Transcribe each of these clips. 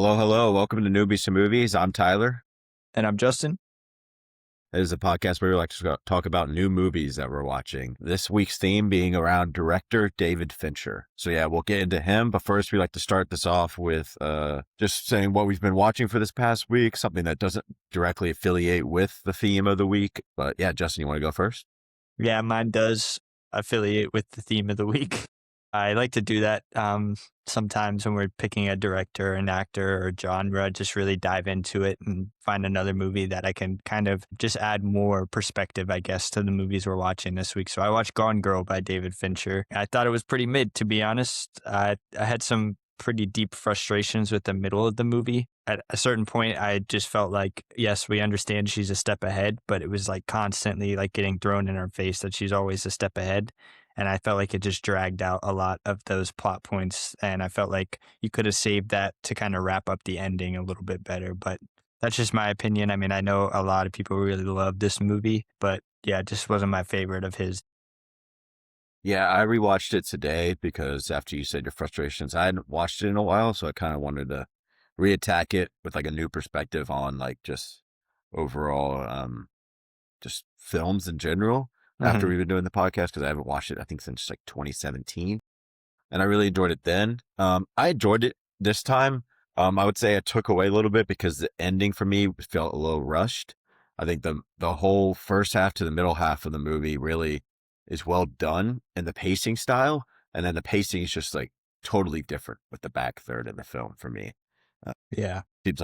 Hello, hello. Welcome to Newbies to Movies. I'm Tyler. And I'm Justin. This is a podcast where we like to talk about new movies that we're watching. This week's theme being around director David Fincher. So yeah, we'll get into him. But first, we like to start this off with just saying what we've been watching for this past week, something that doesn't directly affiliate with the theme of the week. But yeah, Justin, you want to go first? Yeah, mine does affiliate with the theme of the week. I like to do that sometimes when we're picking a director, an actor, or genre, just really dive into it and find another movie that I can kind of just add more perspective, I guess, to the movies we're watching this week. So I watched Gone Girl by David Fincher. I thought it was pretty mid, to be honest. I had some pretty deep frustrations with the middle of the movie. At a certain point, I just felt like, yes, we understand she's a step ahead, but it was like constantly like getting thrown in her face that she's always a step ahead. And I felt like it just dragged out a lot of those plot points. And I felt like you could have saved that to kind of wrap up the ending a little bit better. But that's just my opinion. I mean, I know a lot of people really love this movie, but yeah, it just wasn't my favorite of his. Yeah, I rewatched it today because after you said your frustrations, I hadn't watched it in a while. So I kind of wanted to reattack it with like a new perspective on like just overall just films in general after Mhm. we've been doing the podcast because I haven't watched it I think since like 2017 and I really enjoyed it then. I enjoyed it this time. I would say I took away a little bit because the ending for me felt a little rushed. I think the whole first half to the middle half of the movie really is well done in the pacing style, and then the pacing is just like totally different with the back third of the film for me. Uh, Yeah. seems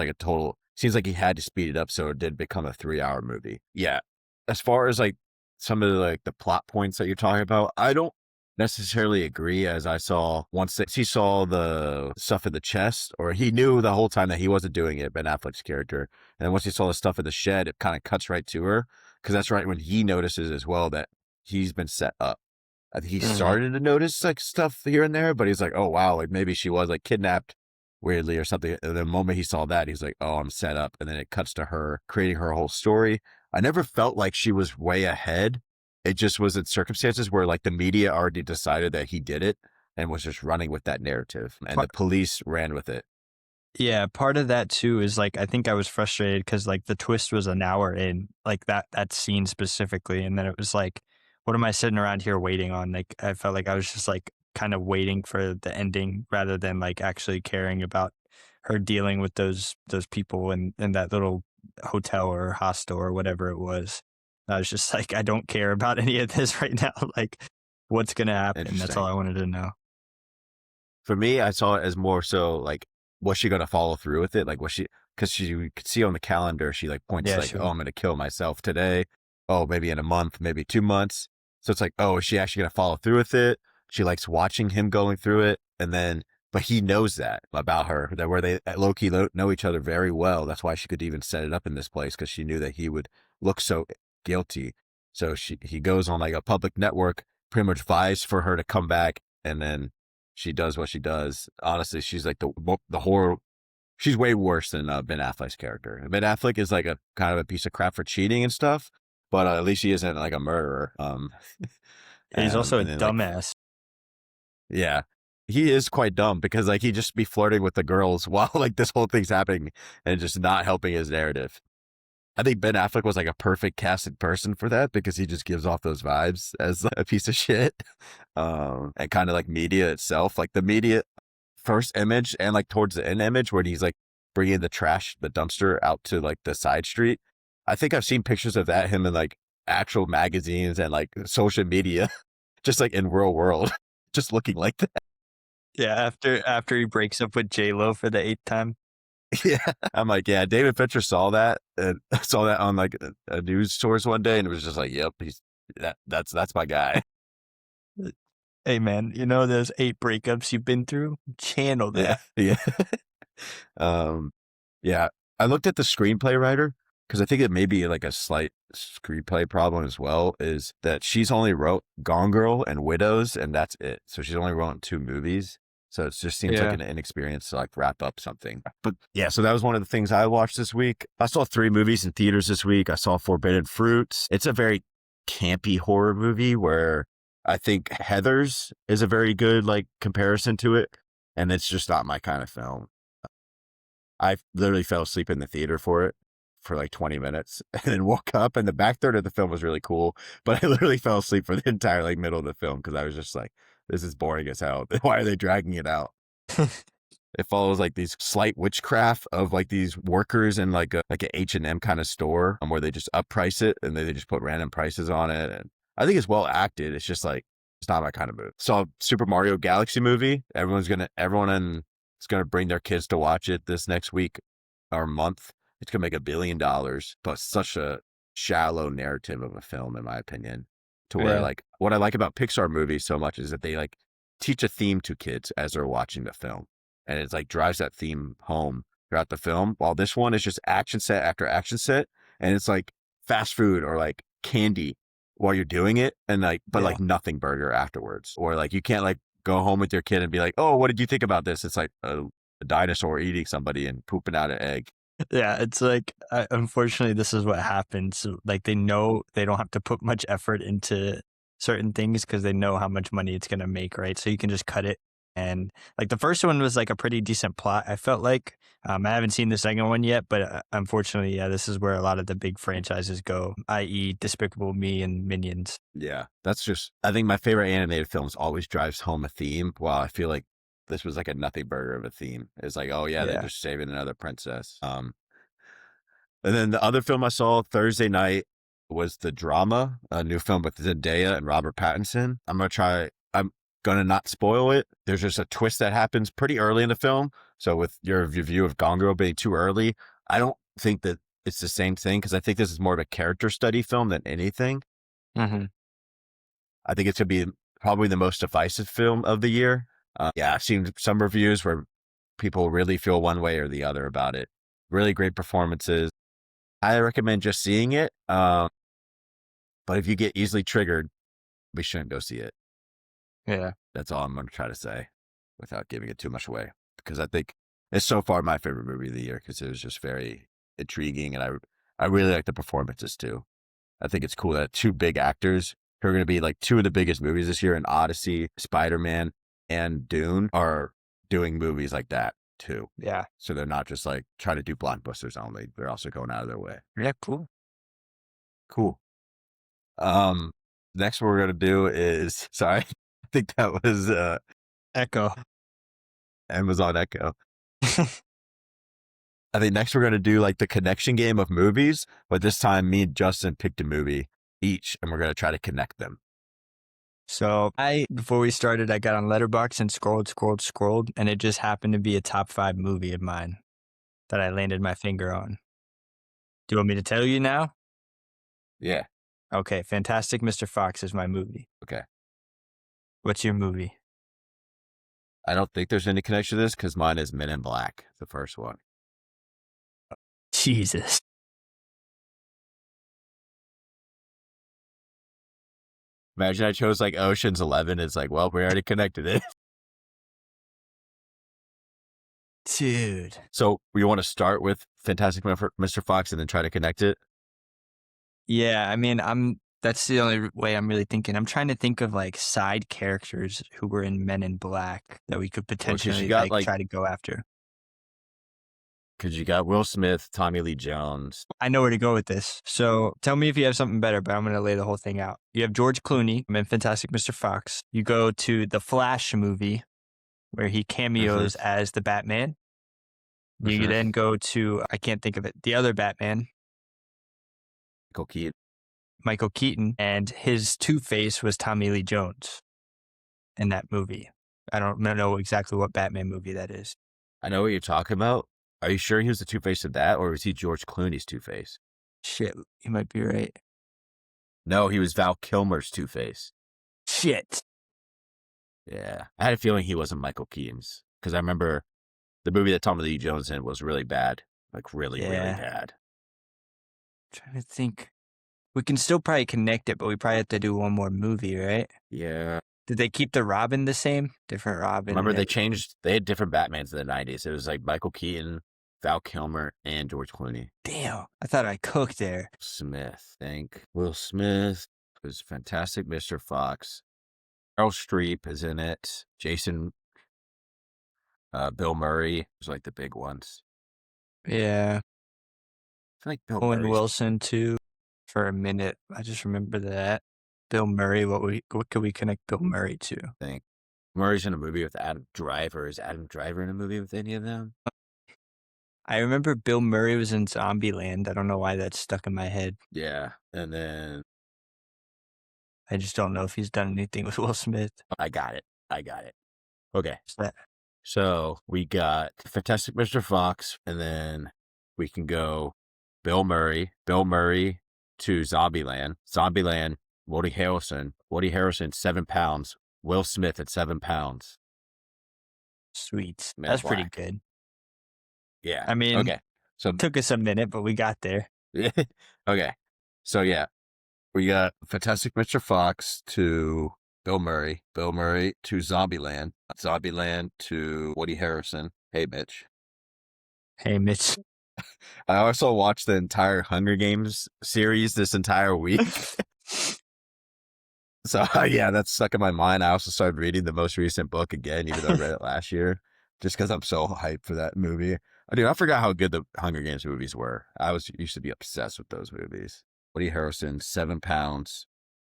like he had to speed it up so it did become a 3 hour movie. Yeah. As far as like some of the like the plot points that you're talking about, I don't necessarily agree as I saw once that he saw the stuff in the chest, or he knew the whole time that he wasn't doing it, Ben Affleck's character. And then once he saw the stuff in the shed, it kind of cuts right to her because that's right when he notices as well that he's been set up. I think he Mhm. started to notice like stuff here and there, but he's like, oh wow, like maybe she was like kidnapped weirdly or something. And the moment he saw that, he's like, oh, I'm set up. And then it cuts to her creating her whole story. I never felt like she was way ahead. It just was in circumstances where like the media already decided that he did it and was just running with that narrative and the police ran with it. Yeah, part of that too is like I think I was frustrated because like the twist was an hour in, like that scene specifically, and then it was like, what am I sitting around here waiting on? Like I felt like I was just like kind of waiting for the ending rather than like actually caring about her dealing with those people in that little hotel or hostel or whatever it was. I was just like, I don't care about any of this right now. Like, what's gonna happen? That's all Interesting. I wanted to know. For me, I saw it as more so like, was she going to follow through with it? Like, was she, because she you could see on the calendar, she like points Yeah, like, oh, sure. I'm going to kill myself today. Oh, maybe in a month, maybe 2 months. So it's like, oh, is she actually going to follow through with it? She likes watching him going through it. And then, but he knows that about her, that where they low key know each other very well. That's why she could even set it up in this place because she knew that he would look so guilty. So he goes on like a public network, pretty much vies for her to come back. And then she does what she does. Honestly, she's like the horror. She's way worse than Ben Affleck's character. Ben Affleck is like a kind of a piece of crap for cheating and stuff, but at least he isn't like a murderer. He's also a And then like, dumbass. yeah, he is quite dumb because like he just be flirting with the girls while like this whole thing's happening and just not helping his narrative. I think Ben Affleck was like a perfect casted person for that because he just gives off those vibes as a piece of shit. And kind of like media itself, like the media first image and like towards the end image where he's like bringing the dumpster out to like the side street. I think I've seen pictures of that, him in like actual magazines and like social media, just like in real world, just looking like that. Yeah, after he breaks up with J-Lo for the 8th time. Yeah. I'm like, yeah, David Fincher saw that and saw that on like a news source one day and it was just like, yep, that's my guy. Hey man, you know those 8 breakups you've been through? Channel Yeah. that. Yeah. Um, yeah, I looked at the screenplay writer because I think it may be like a slight screenplay problem as well. Is that she's only wrote Gone Girl and Widows, and that's it. So she's only wrote 2 movies. So it just seems like Yeah. an inexperience to like wrap up something. But yeah, so that was one of the things I watched this week. I saw 3 movies in theaters this week. I saw Forbidden Fruits. It's a very campy horror movie where I think Heathers is a very good like comparison to it, and it's just not my kind of film. I literally fell asleep in the theater for it for like 20 minutes and then woke up, and the back third of the film was really cool. But I literally fell asleep for the entire like middle of the film because I was just like, this is boring as hell. Why are they dragging it out? It follows like these slight witchcraft of like these workers in like an H&M kind of store where they just upprice it and they just put random prices on it. And I think it's well acted. It's just like, it's not my kind of movie. Saw Super Mario Galaxy movie. Everyone is gonna bring their kids to watch it this next week or month. It's gonna make $1 billion, but such a shallow narrative of a film, in my opinion. To where Yeah. like what I like about Pixar movies so much is that they like teach a theme to kids as they're watching the film, and it's like drives that theme home throughout the film. While this one is just action set after action set, and it's like fast food or like candy while you're doing it, and like but Yeah. like nothing burger afterwards, or like you can't like go home with your kid and be like, oh, what did you think about this? It's like a dinosaur eating somebody and pooping out an egg. Yeah, it's like, unfortunately, this is what happens. Like, they know they don't have to put much effort into certain things because they know how much money it's going to make, right? So you can just cut it. And like the first one was like a pretty decent plot, I felt like. I haven't seen the second one yet, but unfortunately, yeah, this is where a lot of the big franchises go, i.e., Despicable Me and Minions. Yeah, that's just, I think my favorite animated films always drives home a theme. While I feel like this was like a nothing burger of a theme. It's like, oh yeah, they're Yeah. just saving another princess. And then the other film I saw Thursday night was The Drama, a new film with Zendaya and Robert Pattinson. I'm gonna not spoil it. There's just a twist that happens pretty early in the film. So with your review of Gone Girl being too early, I don't think that it's the same thing, because I think this is more of a character study film than anything. Mm-hmm. I think it's gonna be probably the most divisive film of the year. Yeah, I've seen some reviews where people really feel one way or the other about it. Really great performances. I recommend just seeing it. But if you get easily triggered, we shouldn't go see it. Yeah. That's all I'm going to try to say without giving it too much away, because I think it's so far my favorite movie of the year because it was just very intriguing, and I really like the performances too. I think it's cool that two big actors who are going to be like two of the biggest movies this year in Odyssey, Spider-Man, and Dune are doing movies like that too. Yeah. So they're not just like trying to do blockbusters only. They're also going out of their way. Yeah, cool. Cool. Next what we're going to do is, sorry, I think that was Echo. Amazon Echo. I think next we're going to do like the connection game of movies, but this time me and Justin picked a movie each, and we're going to try to connect them. So before we started, I got on Letterboxd and scrolled, and it just happened to be a top 5 movie of mine that I landed my finger on. Do you want me to tell you now? Yeah. Okay, Fantastic Mr. Fox is my movie. Okay. What's your movie? I don't think there's any connection to this because mine is Men in Black, the first one. Jesus. Imagine I chose like Ocean's 11. It's like, well, we already connected it. Dude. So we want to start with Fantastic Mr. Fox and then try to connect it. Yeah, I mean, that's the only way I'm really thinking. I'm trying to think of like side characters who were in Men in Black that we could potentially got, like, try to go after. Because you got Will Smith, Tommy Lee Jones. I know where to go with this. So tell me if you have something better, but I'm going to lay the whole thing out. You have George Clooney in Fantastic Mr. Fox. You go to the Flash movie where he cameos as the Batman. You then go to, I can't think of it, the other Batman, Michael Keaton, and his Two-Face was Tommy Lee Jones in that movie. I don't know exactly what Batman movie that is. I know what you're talking about. Are you sure he was the Two-Face of that, or was he George Clooney's Two-Face? Shit, you might be right. No, he was Val Kilmer's Two-Face. Shit. Yeah. I had a feeling he wasn't Michael Keaton's, because I remember the movie that Tommy Lee Jones in was really bad. Like, really bad. I'm trying to think. We can still probably connect it, but we probably have to do one more movie, right? Yeah. Did they keep the Robin the same? Different Robin? Remember, they had different Batmans in the 90s. It was like Michael Keaton, Val Kilmer, and George Clooney. Damn, I thought I cooked there. Will Smith was Fantastic Mr. Fox. Meryl Streep is in it. Jason, Bill Murray was like the big ones. Yeah. I feel like Bill Owen Murray's Wilson too for a minute. I just remember that. Bill Murray, what could we connect Bill Murray to? thing. Murray's in a movie with Adam Driver. Is Adam Driver in a movie with any of them? I remember Bill Murray was in Zombieland. I don't know why that's stuck in my head. Yeah. And then I just don't know if he's done anything with Will Smith. I got it. I got it. Okay. Is that So we got Fantastic Mr. Fox, and then we can go Bill Murray to Zombieland. Zombieland, Woody Harrelson, 7 pounds. Will Smith at 7 pounds. sweet? Men in That's pretty Black. good. Yeah. I mean, Okay. So took us a minute, but we got there. okay. So yeah, we got Fantastic Mr. Fox to Bill Murray to Zombieland to Woody Harrelson. Hey, Mitch. Hey, Mitch. I also watched the entire Hunger Games series this entire week. So yeah, that's stuck in my mind. I also started reading the most recent book again, even though I read it last year, just because I'm so hyped for that movie. I forgot how good the Hunger Games movies were. Used to be obsessed with those movies. Woody Harrelson, 7 pounds.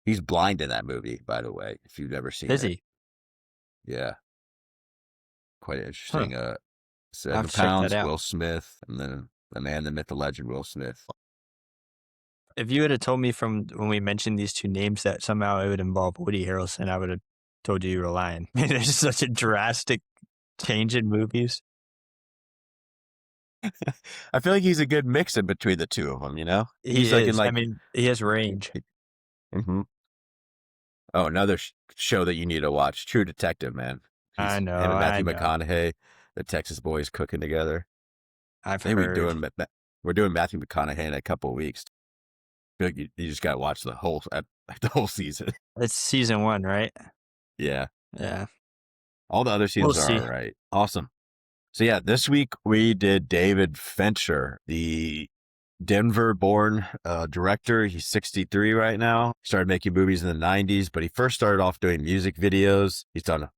He's blind in that movie, by the way, if you've never seen Is it. he? Yeah. Quite Huh. interesting. I'll 7 have to check that pounds, out. Will Smith, and then the man, the myth, the legend, Will Smith. If you had told me from when we mentioned these two names that somehow it would involve Woody Harrelson, I would have told you were lying. There's such a drastic change in movies. I feel like he's a good mix in between the two of them, He's He like in is. I like, mean, he has range. hmm oh, another show that you need to watch, True Detective, man. I know. Him and I Matthew know. McConaughey, the Texas boys cooking together. I've I think heard. we're doing Matthew McConaughey in a couple of weeks. I feel like you just gotta watch the whole season. It's season 1, right? Yeah, Yeah. all the other We'll seasons are see. all right. Awesome. So yeah, this week we did David Fincher, the Denver-born director. He's 63 right now. Started making movies in the 90s, but he first started off doing music videos. He's done a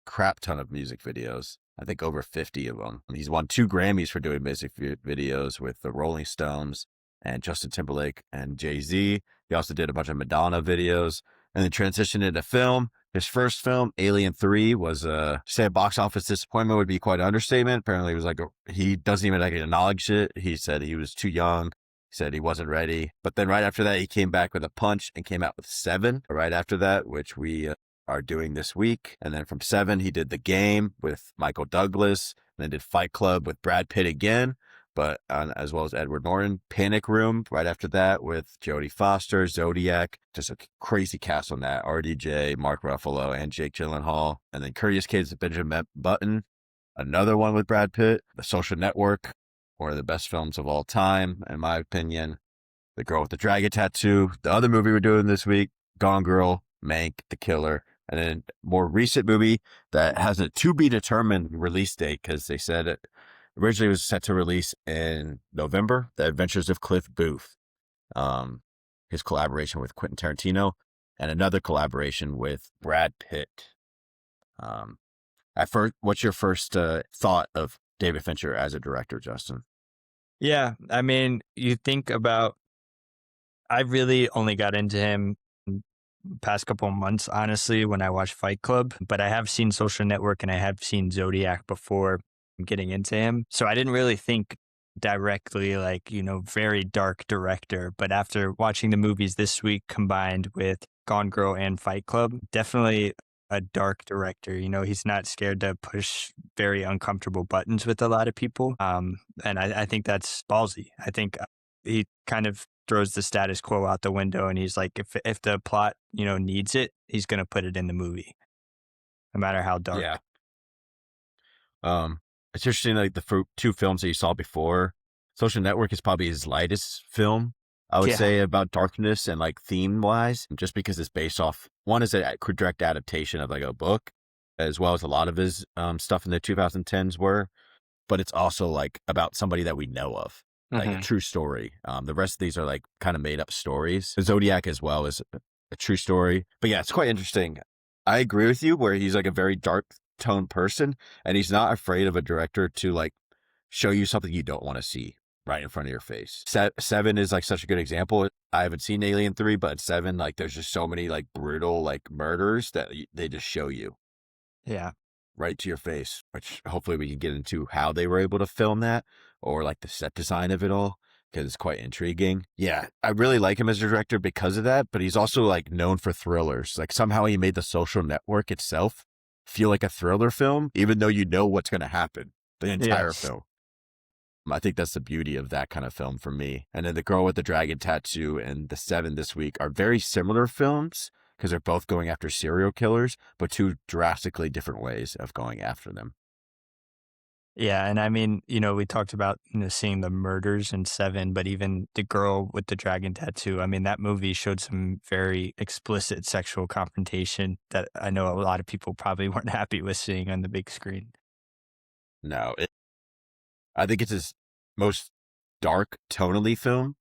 crap ton of music videos. I think over 50 of them. He's won 2 Grammys for doing music videos with the Rolling Stones and Justin Timberlake and Jay-Z. He also did a bunch of Madonna videos and then transitioned into film. His first film, Alien 3, was say a box office disappointment would be quite an understatement. Apparently, it was like he doesn't even acknowledge it. He said he was too young. He said he wasn't ready. But then right after that, he came back with a punch and came out with 7 right after that, which we are doing this week. And then from 7, he did The Game with Michael Douglas, and then did Fight Club with Brad Pitt again, but as well as Edward Norton. Panic Room right after that with Jodie Foster, Zodiac, just a crazy cast on that. RDJ, Mark Ruffalo, and Jake Gyllenhaal. And then Curious Case of Benjamin Button, another one with Brad Pitt. The Social Network, one of the best films of all time, in my opinion. The Girl with the Dragon Tattoo. The other movie we're doing this week, Gone Girl, Mank, The Killer. And then more recent movie that has a to be determined release date because they said it originally was set to release in November. The Adventures of Cliff Booth, his collaboration with Quentin Tarantino, and another collaboration with Brad Pitt. What's your first thought of David Fincher as a director, Justin? Yeah. I mean, you think about, I really only got into him past couple of months, honestly, when I watched Fight Club, but I have seen Social Network and I have seen Zodiac before getting into him. So I didn't really think directly very dark director, but after watching the movies this week combined with Gone Girl and Fight Club, definitely a dark director. He's not scared to push very uncomfortable buttons with a lot of people. And I think that's ballsy. I think he kind of throws the status quo out the window and he's like, if the plot, needs it, he's going to put it in the movie, no matter how dark. Yeah. It's interesting, like the 2 films that you saw before. Social Network is probably his lightest film, I would say, about darkness and like theme wise, just because it's based off, one is a direct adaptation of like a book, as well as a lot of his stuff in the 2010s were, but it's also like about somebody that we know of, like a true story. The rest of these are like kind of made up stories. The Zodiac as well is a true story, but yeah, it's quite interesting. I agree with you where he's like a very dark tone person, and he's not afraid of a director to like show you something you don't want to see right in front of your face. Seven is like such a good example. I haven't seen Alien 3, but Seven, like there's just so many like brutal like murders that they just show you Yeah. right to your face, which hopefully we can get into how they were able to film that or like the set design of it all, because it's quite intriguing. Yeah, I really like him as a director because of that, but he's also like known for thrillers. Like somehow he made The Social Network itself feel like a thriller film, even though you know what's going to happen the entire Yes. film. I think that's the beauty of that kind of film for me. And then The Girl with the Dragon Tattoo and The Seven this week are very similar films because they're both going after serial killers, but two drastically different ways of going after them. Yeah, and I mean, you know, we talked about, you know, seeing the murders in Seven, but even The Girl with the Dragon Tattoo, I mean, that movie showed some very explicit sexual confrontation that I know a lot of people probably weren't happy with seeing on the big screen. No, I think it's his most dark tonally film,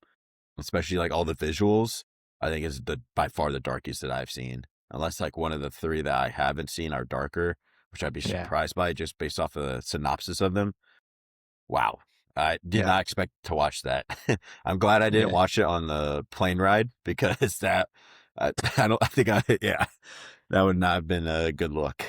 especially like all the visuals. I think is by far the darkest that I've seen. Unless like one of the three that I haven't seen are darker, which I'd be Yeah. surprised by just based off of the synopsis of them. Wow. I did Yeah. not expect to watch that. I'm glad I didn't Yeah. watch it on the plane ride because that I think yeah, that would not have been a good look.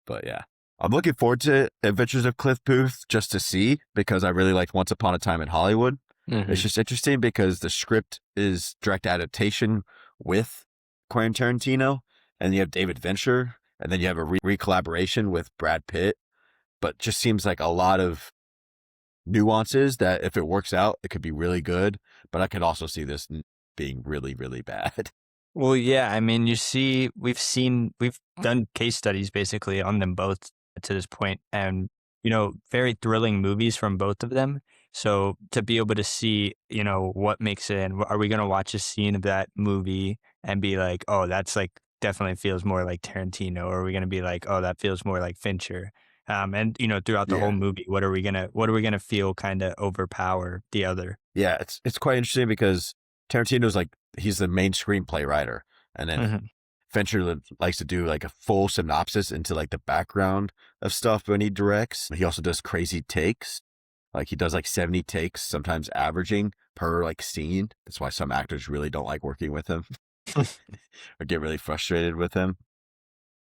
But yeah. I'm looking forward to Adventures of Cliff Booth just to see because I really liked Once Upon a Time in Hollywood. Mhm. It's just interesting because the script is direct adaptation with Quentin Tarantino, and you have David Fincher, and then you have a re-collaboration with Brad Pitt, but just seems like a lot of nuances that if it works out, it could be really good, but I could also see this being really, really bad. Well, yeah, I mean, we've done case studies basically on them both to this point, and, you know, very thrilling movies from both of them. So to be able to see, you know, what makes it, and are we going to watch a scene of that movie and be like, oh, that's like definitely feels more like Tarantino, or are we going to be like, oh, that feels more like Fincher? And you know, throughout the whole Yeah. movie, what are we gonna feel kind of overpower the other? Yeah, it's quite interesting because Tarantino's like he's the main screenplay writer, and then Mhm. Fincher likes to do like a full synopsis into like the background of stuff when he directs. He also does crazy takes. Like he does like 70 takes, sometimes averaging per like scene. That's why some actors really don't like working with him or get really frustrated with him.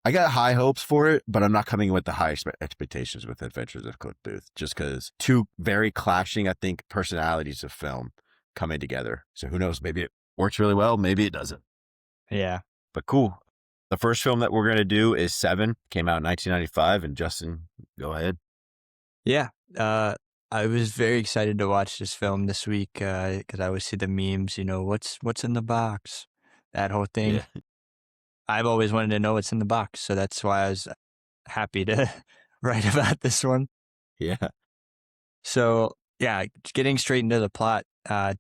I got high hopes for it, but I'm not coming with the high expectations with Adventures of Cliff Booth just because two very clashing, I think, personalities of film coming together. So who knows? Maybe it works really well. Maybe it doesn't. Yeah. But cool. The first film that we're going to do is Seven. Came out in 1995. And Justin, go ahead. Yeah, I was very excited to watch this film this week because I always see the memes. You know, what's in the box, that whole thing. Yeah. I've always wanted to know what's in the box, so that's why I was happy to write about this one. Yeah. So yeah, getting straight into the plot.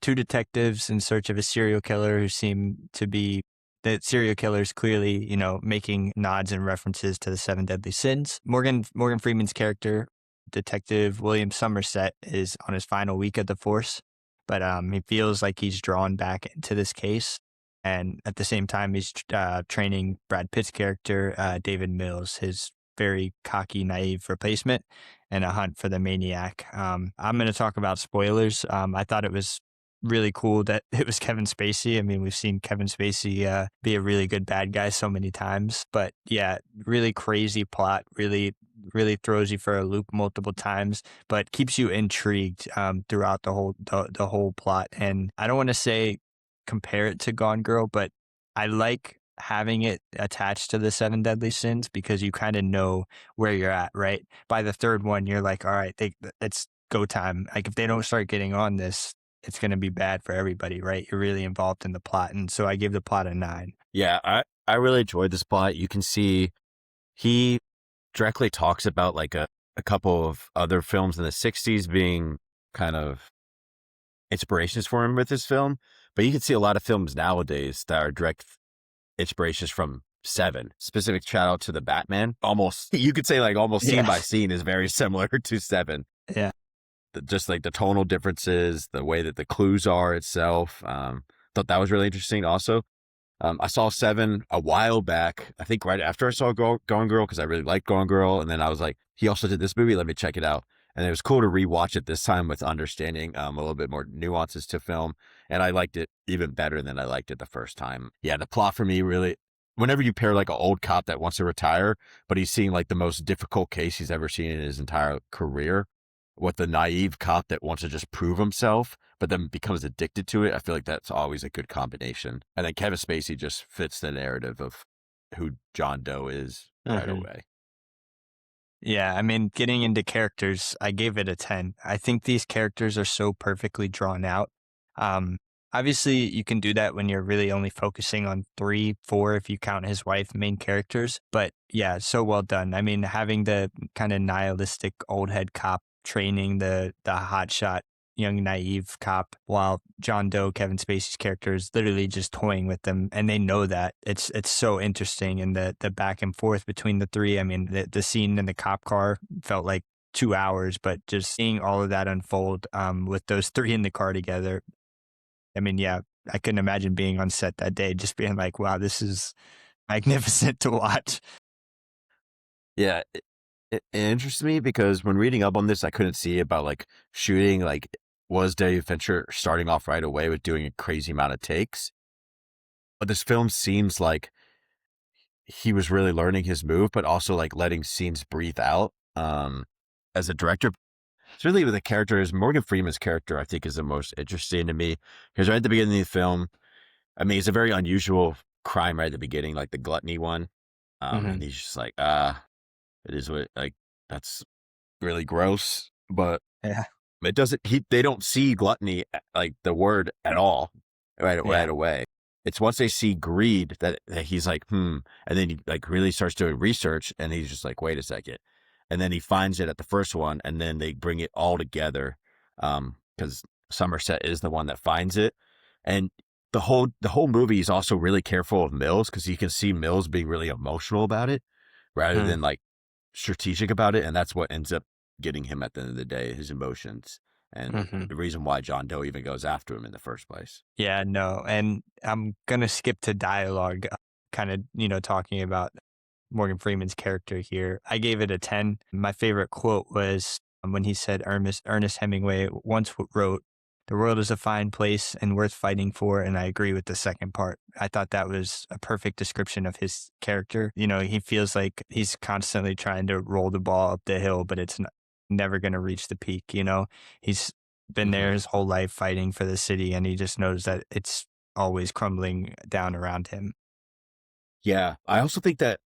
Two detectives in search of a serial killer who seem to be the serial killers clearly, you know, making nods and references to the seven deadly sins. Morgan Freeman's character, Detective William Somerset, is on his final week of the force, but he feels like he's drawn back into this case. And at the same time, he's training Brad Pitt's character, David Mills, his very cocky, naive replacement, in a hunt for the maniac. I'm going to talk about spoilers. I thought it was really cool that it was Kevin Spacey. I mean, we've seen Kevin Spacey be a really good bad guy so many times, but yeah, really crazy plot, really throws you for a loop multiple times, but keeps you intrigued throughout the whole plot. And I don't want to say compare it to Gone Girl, but I like having it attached to the seven deadly sins because you kind of know where you're at, right? By the third one, you're like, all right, it's go time. Like if they don't start getting on this, it's going to be bad for everybody, right? You're really involved in the plot. And so I give the plot a 9. Yeah. I really enjoyed this plot. You can see he directly talks about like a couple of other films in the 60s being kind of inspirations for him with this film. But you can see a lot of films nowadays that are direct inspirations from Seven. Specific shout out to the Batman. Almost, you could say like almost scene Yeah. by scene is very similar to Seven. Yeah. Just like the tonal differences, the way that the clues are itself. Thought that was really interesting also. I saw Seven a while back, I think right after I saw Gone Girl, because I really liked Gone Girl. And then I was like, he also did this movie. Let me check it out. And it was cool to rewatch it this time with understanding a little bit more nuances to film. And I liked it even better than I liked it the first time. Yeah, the plot for me really, whenever you pair like an old cop that wants to retire, but he's seeing like the most difficult case he's ever seen in his entire career, with the naive cop that wants to just prove himself, but then becomes addicted to it, I feel like that's always a good combination. And then Kevin Spacey just fits the narrative of who John Doe is right Mhm. away. Yeah, I mean, getting into characters, I gave it a 10. I think these characters are so perfectly drawn out. Um, Obviously, you can do that when you're really only focusing on three, four, if you count his wife, main characters. But yeah, so well done. I mean, having the kind of nihilistic old head cop training the hotshot young naive cop, while John Doe, Kevin Spacey's character, is literally just toying with them, and they know that. It's so interesting, and the back and forth between the three. I mean, the scene in the cop car felt like 2 hours, but just seeing all of that unfold with those three in the car together. I mean, yeah, I couldn't imagine being on set that day, just being like, wow, this is magnificent to watch. Yeah, it interests me because when reading up on this, I couldn't see about like shooting. Like, was David Fincher starting off right away with doing a crazy amount of takes? But this film seems like he was really learning his move, but also like letting scenes breathe out. As a director, it's really with the characters. Morgan Freeman's character, I think, is the most interesting to me because right at the beginning of the film, I mean, it's a very unusual crime right at the beginning, like the gluttony one. And Hmm. he's just like, it is what like that's really gross, but Yeah, it doesn't. They don't see gluttony like the word at all right yeah. away. It's once they see greed that he's like, and then he like really starts doing research, and he's just like, wait a second, and then he finds it at the first one, and then they bring it all together, because Somerset is the one that finds it, and the whole movie is also really careful of Mills because you can see Mills being really emotional about it rather Mm. than like strategic about it, and that's what ends up getting him at the end of the day, his emotions, and Hmm. the reason why John Doe even goes after him in the first place. Yeah, no, and I'm gonna skip to dialogue, kind of, talking about Morgan Freeman's character here. I gave it a 10. My favorite quote was when he said, Ernest Hemingway once wrote, "The world is a fine place and worth fighting for." And I agree with the second part. I thought that was a perfect description of his character. He feels like he's constantly trying to roll the ball up the hill, but it's never going to reach the peak. He's been Hmm. there his whole life fighting for the city, and he just knows that it's always crumbling down around him. Yeah, I also think that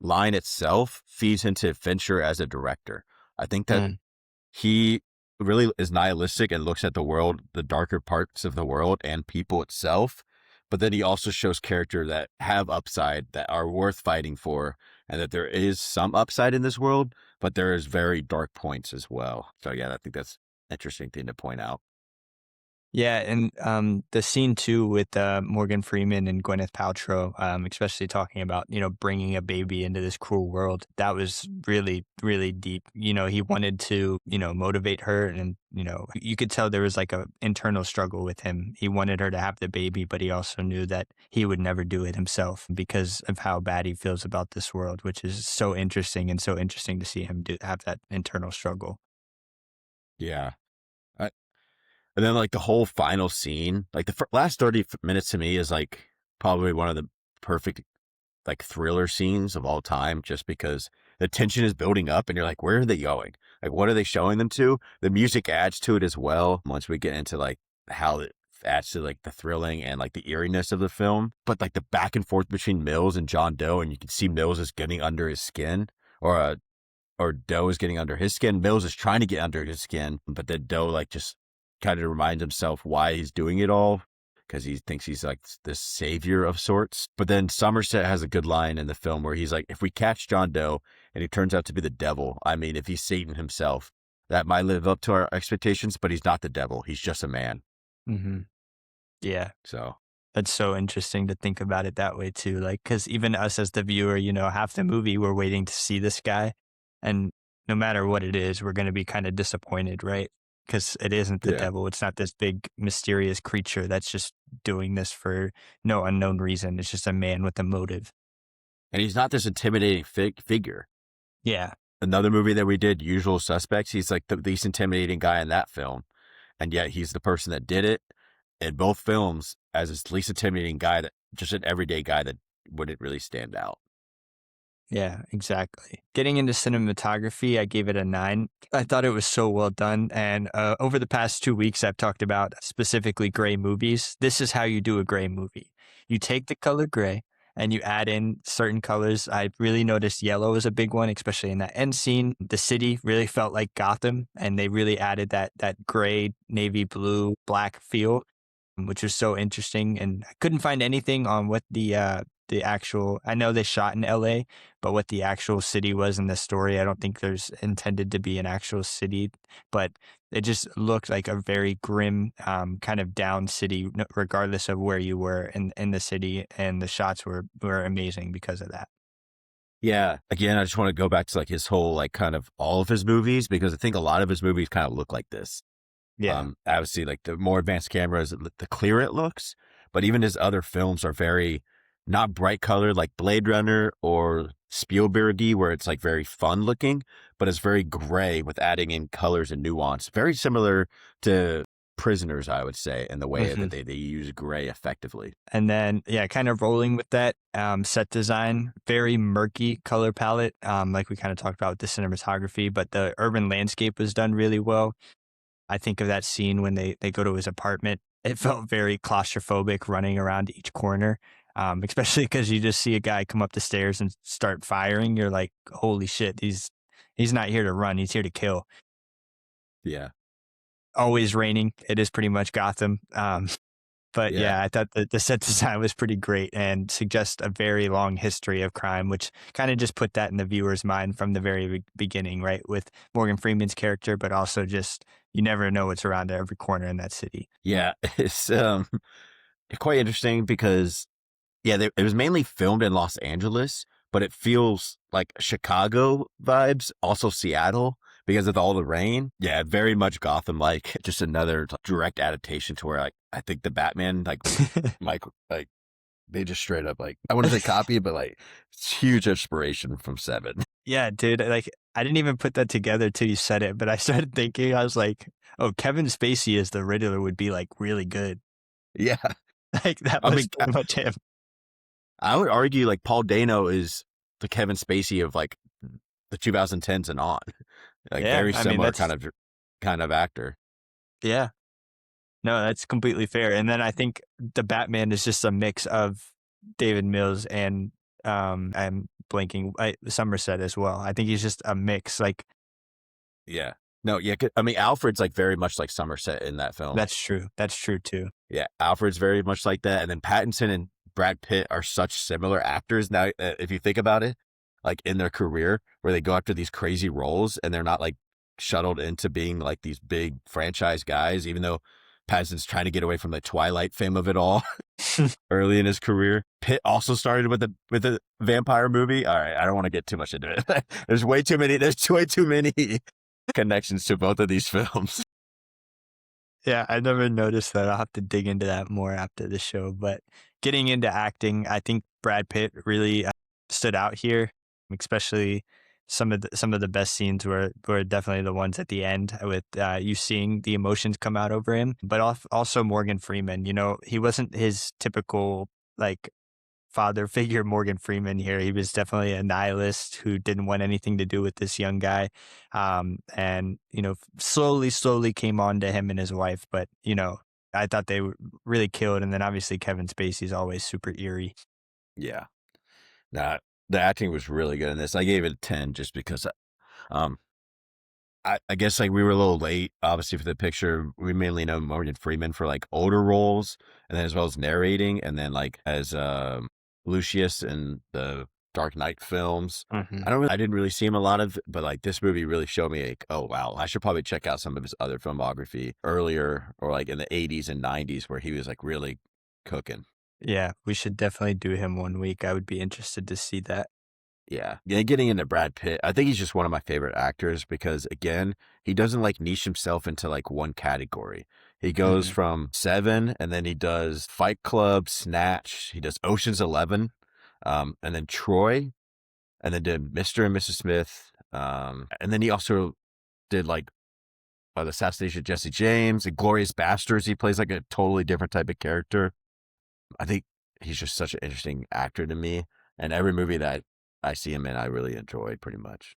line itself feeds into Fincher as a director. I think that Mm. he really is nihilistic and looks at the world, the darker parts of the world and people itself. But then he also shows character that have upside, that are worth fighting for, and that there is some upside in this world, but there is very dark points as well. So yeah, I think that's an interesting thing to point out. Yeah, and the scene too with Morgan Freeman and Gwyneth Paltrow, especially talking about bringing a baby into this cruel world, that was really really deep. He wanted to motivate her, and you could tell there was like a internal struggle with him. He wanted her to have the baby, but he also knew that he would never do it himself because of how bad he feels about this world, which is so interesting, and so interesting to see him have that internal struggle. Yeah. I, and then like the whole final scene, like the last 30 minutes to me is like probably one of the perfect like thriller scenes of all time, just because the tension is building up and you're like, where are they going? Like, what are they showing them to? The music adds to it as well. Once we get into like how it adds to like the thrilling and like the eeriness of the film, but like the back and forth between Mills and John Doe, and you can see Mills is getting under his skin, or Doe is getting under his skin. Mills is trying to get under his skin, but then Doe like just kind of reminds himself why he's doing it all because he thinks he's like this savior of sorts. But then Somerset has a good line in the film where he's like, if we catch John Doe and he turns out to be the devil, I mean, if he's Satan himself, that might live up to our expectations, but he's not the devil. He's just a man. Hmm. Yeah. So, That's so interesting to think about it that way too. Like, because even us as the viewer, half the movie we're waiting to see this guy, and no matter what it is, we're going to be kind of disappointed, right? Because it isn't the yeah. devil. It's not this big mysterious creature that's just doing this for no unknown reason. It's just a man with a motive. And he's not this intimidating figure. Yeah. another movie that we did, Usual Suspects, he's like the least intimidating guy in that film. And yet he's the person that did it in both films as this least intimidating guy, that just an everyday guy that wouldn't really stand out. Yeah, exactly. Getting into cinematography, I gave it a 9. I thought it was so well done. And over the past 2 weeks, I've talked about specifically gray movies. This is how you do a gray movie. You take the color gray and you add in certain colors. I really noticed yellow is a big one, especially in that end scene. The city really felt like Gotham, and they really added that gray, navy blue, black feel, which was so interesting. And I couldn't find anything on what the actual, I know they shot in LA, but what the actual city was in the story, I don't think there's intended to be an actual city, but it just looked like a very grim, kind of down city, regardless of where you were in the city. And the shots were amazing because of that. Yeah. Again, I just want to go back to like his whole, like kind of all of his movies, because I think a lot of his movies kind of look like this. Yeah. Obviously, like the more advanced cameras, the clearer it looks. But even his other films are very not bright colored, like Blade Runner or Spielberg-y, where it's like very fun looking, but it's very gray with adding in colors and nuance. Very similar to Prisoners, I would say, in the way Mhm. that they use gray effectively. And then, yeah, kind of rolling with that, set design, very murky color palette, like we kind of talked about with the cinematography, but the urban landscape was done really well. I think of that scene when they go to his apartment. It felt very claustrophobic running around each corner, especially because you just see a guy come up the stairs and start firing. You're like, holy shit, he's not here to run. He's here to kill. Yeah. Always raining. It is pretty much Gotham. But Yeah. yeah, I thought the set design was pretty great and suggests a very long history of crime, which kind of just put that in the viewer's mind from the very beginning, right? With Morgan Freeman's character, but also just you never know what's around every corner in that city. Yeah. It's quite interesting because it was mainly filmed in Los Angeles, but it feels like Chicago vibes, also Seattle because of all the rain. Yeah, very much Gotham like, just another direct adaptation to where like I think the Batman like they just straight up like I want to say copy, but like it's huge inspiration from Seven. Yeah, dude, like I didn't even put that together till you said it, but I started thinking, I was like, oh, Kevin Spacey as the Riddler would be like really good. Yeah, Like that I was mean pretty much him. I would argue like Paul Dano is the Kevin Spacey of like the 2010s and on, like Yeah, very I mean similar that's kind of actor. yeah. No, that's completely fair. And then I think the Batman is just a mix of David Mills and I'm blanking Somerset as well. I think he's just a mix. Like Yeah. No, yeah. I mean, Alfred's like very much like Somerset in that film. that's true. That's true too. Yeah. Alfred's very much like that. And then Pattinson and Brad Pitt are such similar actors now, if you think about it, like in their career, where they go after these crazy roles and they're not like shuttled into being like these big franchise guys, even though Pattinson's trying to get away from the Twilight fame of it all early in his career. Pitt also started with a vampire movie. All right. I don't want to get too much into it. There's way too many connections to both of these films. Yeah, I never noticed that. I'll have to dig into that more after the show. But getting into acting, I think Brad Pitt really stood out here, especially some of the best scenes were definitely the ones at the end with you seeing the emotions come out over him. But also Morgan Freeman. You know, he wasn't his typical like father figure Morgan Freeman here. He was definitely a nihilist who didn't want anything to do with this young guy. And, slowly came on to him and his wife. But, I thought they were really killed. And then obviously Kevin Spacey's always super eerie. Yeah. Nah, the acting was really good in this. I gave it a 10 just because um I guess like we were a little late, obviously, for the picture. We mainly know Morgan Freeman for like older roles, and then as well as narrating, and then like as Lucius in the Dark Knight films. Hmm. I didn't really see him a lot of, but like this movie really showed me like, oh wow, I should probably check out some of his other filmography earlier, or like in the 80s and 90s where he was like really cooking. Yeah, we should definitely do him one week. I would be interested to see that. Yeah. Yeah, getting into Brad Pitt, I think he's just one of my favorite actors because, again, he doesn't like niche himself into like one category. He goes Hmm. from Seven, and then he does Fight Club, Snatch, he does Ocean's 11, and then Troy, and then did Mr. and Mrs. Smith, And then he also did like the assassination of Jesse James and Glorious Bastards. He plays like a totally different type of character. I think he's just such an interesting actor to me. And every movie that I see him in, I really enjoy pretty much.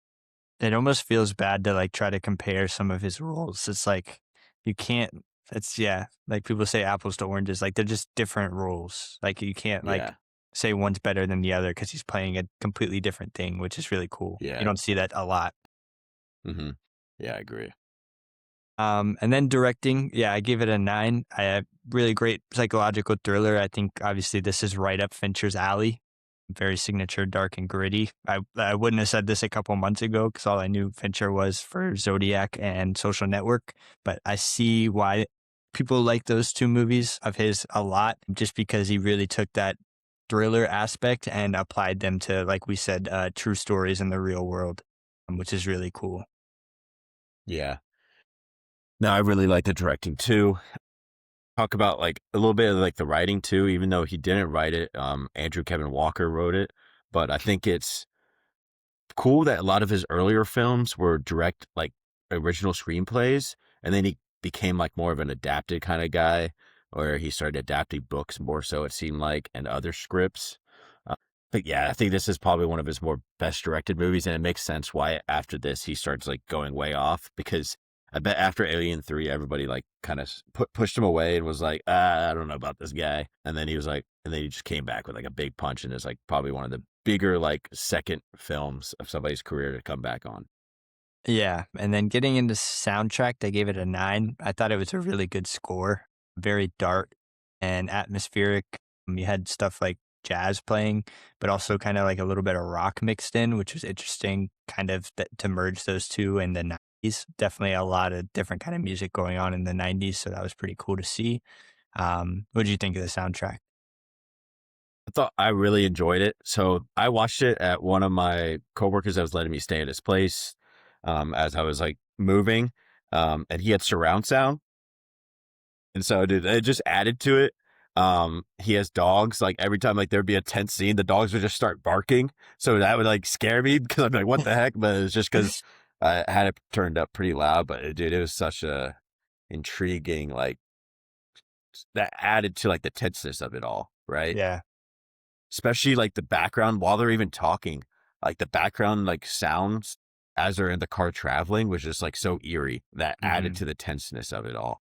It almost feels bad to like try to compare some of his roles. It's like you can't. It's yeah, like people say apples to oranges. Like they're just different roles. Like you can't like Yeah. say one's better than the other because he's playing a completely different thing, which is really cool. You Yeah. don't see that a lot. hmm Yeah, I agree. And then directing, yeah, I gave it a 9. Really great psychological thriller. I think obviously this is right up Fincher's alley. Very signature, dark and gritty. I wouldn't have said this a couple months ago because all I knew Fincher was for Zodiac and Social Network. But I see why people like those two movies of his a lot, just because he really took that thriller aspect and applied them to, like we said, true stories in the real world, which is really cool. Yeah. No, I really like the directing too. Talk about like a little bit of like the writing too, even though he didn't write it. Andrew Kevin Walker wrote it, but I think it's cool that a lot of his earlier films were direct, like original screenplays, and then he became like more of an adapted kind of guy, where he started adapting books more so it seemed like, and other scripts. But yeah, I think this is probably one of his more best directed movies, and it makes sense why after this he starts like going way off, because I bet after Alien 3, everybody like kind of pushed him away and was like, I don't know about this guy. And then he was like, and then he just came back with like a big punch, and is like probably one of the bigger like second films of somebody's career to come back on. Yeah, and then getting into soundtrack, they gave it a 9. I thought it was a really good score, very dark and atmospheric. You had stuff like jazz playing, but also kind of like a little bit of rock mixed in, which was interesting, kind of to merge those two in the 90s. Definitely a lot of different kind of music going on in the 90s, so that was pretty cool to see. What did you think of the soundtrack? I thought I really enjoyed it. So I watched it at one of my coworkers that was letting me stay at his place, as I was like moving, and he had surround sound. And so, dude, it just added to it. He has dogs. Like every time, like there'd be a tense scene, the dogs would just start barking. So that would like scare me because I'm like, "What the heck?" But it's just because I had it turned up pretty loud. But dude, it was such a intriguing, like that added to like the tenseness of it all, right? Yeah. Especially like the background while they're even talking, like the background like sounds as they're in the car traveling was just like so eerie that added Mhm. to the tenseness of it all.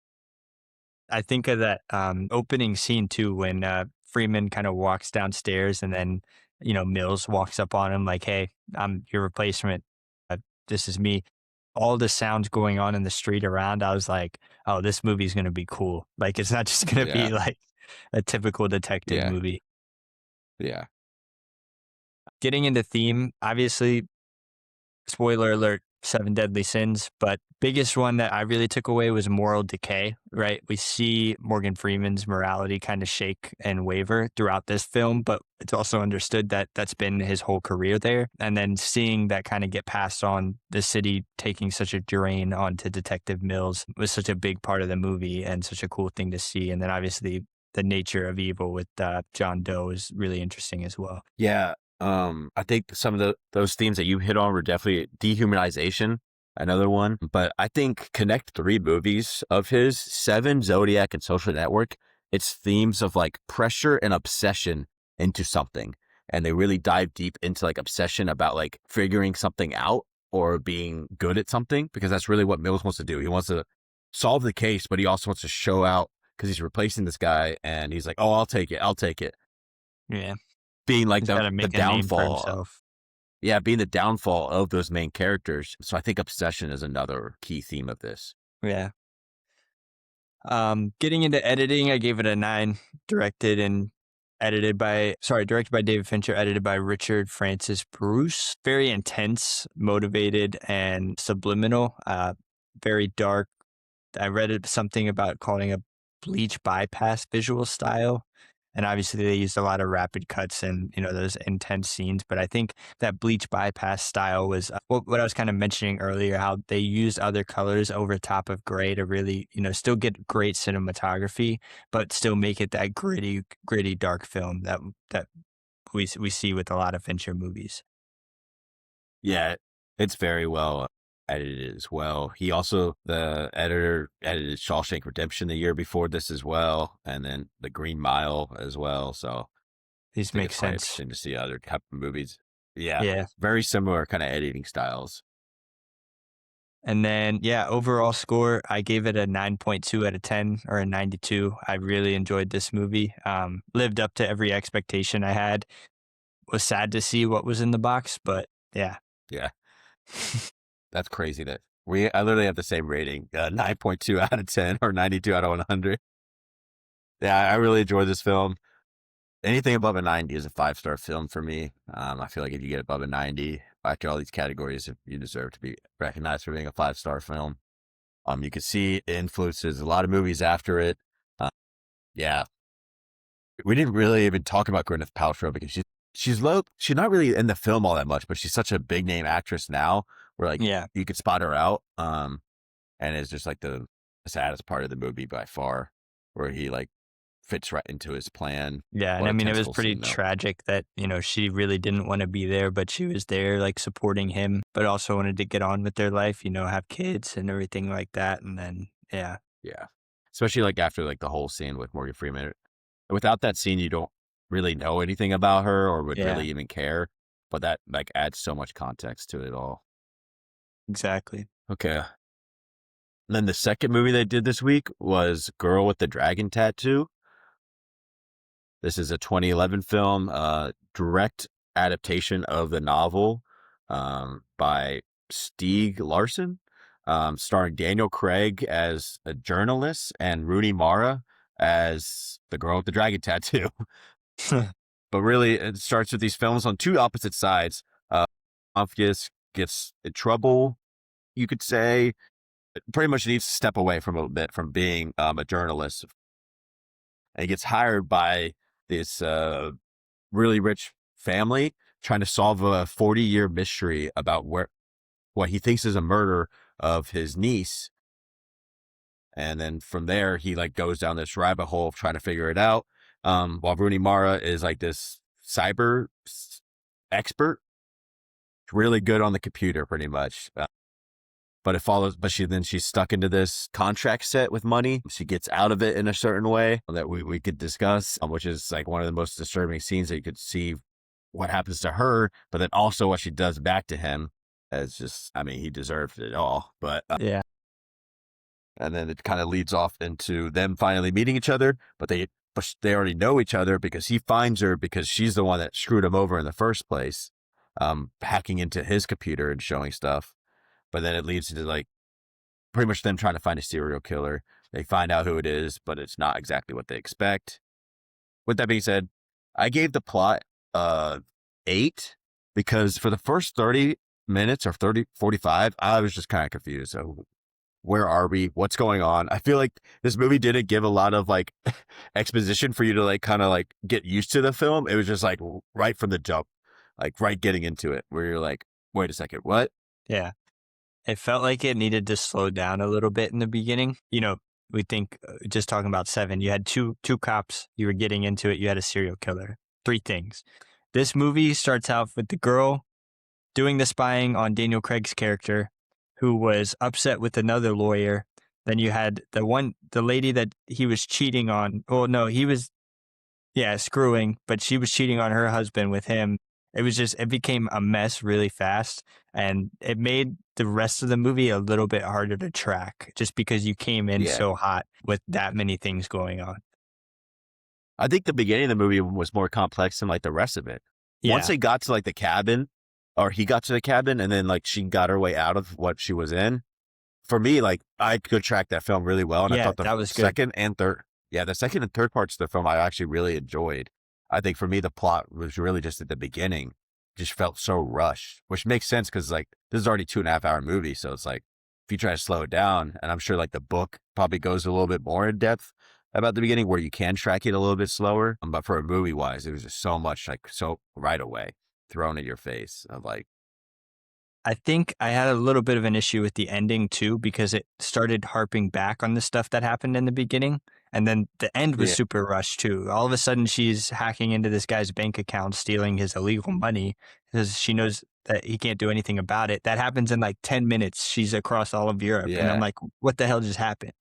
I think of that opening scene too when Freeman kind of walks downstairs and then, Mills walks up on him like, "Hey, I'm your replacement. This is me." All the sounds going on in the street around, I was like, "Oh, this movie's going to be cool. Like, it's not just going to be Yeah. like a typical detective Yeah. movie." Yeah. Getting into theme, obviously, spoiler alert, Seven Deadly Sins, but biggest one that I really took away was moral decay, right? We see Morgan Freeman's morality kind of shake and waver throughout this film, but it's also understood that that's been his whole career there. And then seeing that kind of get passed on, the city taking such a drain onto Detective Mills was such a big part of the movie and such a cool thing to see. And then obviously the nature of evil with John Doe is really interesting as well. Yeah. I think some of those themes that you hit on were definitely dehumanization, another one. But I think connect three movies of his, Seven, Zodiac, and Social Network. It's themes of like pressure and obsession into something. And they really dive deep into like obsession about like figuring something out or being good at something, because that's really what Mills wants to do. He wants to solve the case, but he also wants to show out because he's replacing this guy, and he's like, "Oh, I'll take it. I'll take it." Yeah. Being like He's got to the make a name for downfall. himself. Yeah, being the downfall of those main characters. So I think obsession is another key theme of this. Yeah. Getting into editing, I gave it a 9. Directed by David Fincher, edited by Richard Francis Bruce. Very intense, motivated, and subliminal. Very dark. I read something about calling a bleach bypass visual style. And obviously they used a lot of rapid cuts and, those intense scenes. But I think that bleach bypass style was what I was kind of mentioning earlier, how they used other colors over top of gray to really, still get great cinematography, but still make it that gritty, dark film that we see with a lot of Fincher movies. Yeah. It's very well edited as well. He also, the editor, edited Shawshank Redemption the year before this as well, and then The Green Mile as well. So I These think make it's probably sense. interesting to see other type of movies. Yeah, Yeah. very similar kind of editing styles. And then, yeah, overall score, I gave it a 9.2 out of 10 or a 92. I really enjoyed this movie. Lived up to every expectation I had. Was sad to see what was in the box, but yeah. Yeah, that's crazy that I literally have the same rating, 9.2 out of 10 or 92 out of 100. Yeah, I really enjoyed this film. Anything above a 90 is a 5-star film for me. I feel like if you get above a 90, after all these categories, you deserve to be recognized for being a 5-star film. You can see it influences a lot of movies after it. Uh, yeah, we didn't really even talk about Gwyneth Paltrow because she's low. She's not really in the film all that much, but she's such a big name actress now where like Yeah. you could spot her out. And it's just like the saddest part of the movie by far, where he like fits right into his plan. Yeah. And What I a mean, it was tentful pretty scene though. tragic that, she really didn't want to be there, but she was there, like supporting him, but also wanted to get on with their life, have kids and everything like that. And then, yeah, Yeah. Especially like after like the whole scene with Morgan Freeman. Without that scene, you don't really know anything about her or would yeah, really even care. But that like adds so much context to it all. exactly. Okay. And then the second movie they did this week was Girl with the Dragon Tattoo. This is a 2011 film, direct adaptation of the novel by Stieg Larsson, starring Daniel Craig as a journalist and Rooney Mara as the girl with the dragon tattoo. But really, it starts with these films on two opposite sides. Obvious gets in trouble, you could say. Pretty much needs to step away from a bit from being a journalist. And he gets hired by this really rich family trying to solve a 40-year mystery about what he thinks is a murder of his niece. And then from there, he like goes down this rabbit hole of trying to figure it out. While Rooney Mara is like this cyber expert, really good on the computer, pretty much. But it follows, but she's stuck into this contract set with money. She gets out of it in a certain way that we could discuss, which is like one of the most disturbing scenes that you could see what happens to her, but then also what she does back to him as just, I mean, he deserved it all. But, Yeah. and then it kind of leads off into them finally meeting each other, but they already know each other because he finds her because she's the one that screwed him over in the first place, hacking into his computer and showing stuff. But then it leads to like pretty much them trying to find a serial killer. They find out who it is, but it's not exactly what they expect. With that being said, I gave the plot 8 because for the first 30 minutes or 45, I was just kind of confused. So where are we? What's going on? I feel like this movie didn't give a lot of like exposition for you to like kind of like get used to the film. It was just like right from the jump, like right getting into it where you're like, wait a second, what? Yeah. It felt like it needed to slow down a little bit in the beginning. We think just talking about Seven, you had two cops, you were getting into it, you had a serial killer. 3 things. This movie starts out with the girl doing the spying on Daniel Craig's character, who was upset with another lawyer. Then you had the lady that he was cheating on. Oh no, he was, screwing, but she was cheating on her husband with him. It became a mess really fast, and it made the rest of the movie a little bit harder to track just because you came in Yeah. so hot with that many things going on. I think the beginning of the movie was more complex than like the rest of it. Once Yeah. they got to like the cabin, or he got to the cabin, and then like she got her way out of what she was in. For me, like I could track that film really well, and I Yeah, thought the that was good. second and third, the second and third parts of the film I actually really enjoyed. I think for me the plot was really just at the beginning, just felt so rushed, which makes sense because like this is already 2.5 hour movie, so it's like if you try to slow it down, and I'm sure like the book probably goes a little bit more in depth about the beginning where you can track it a little bit slower. But for a movie wise, it was just so much like so right away thrown at your face of like, I think I had a little bit of an issue with the ending too, because it started harping back on the stuff that happened in the beginning. And then the end was yeah, super rushed too. All of a sudden she's hacking into this guy's bank account, stealing his illegal money because she knows that he can't do anything about it. That happens in like 10 minutes. She's across all of Europe. And I'm Yeah. like, what the hell just happened?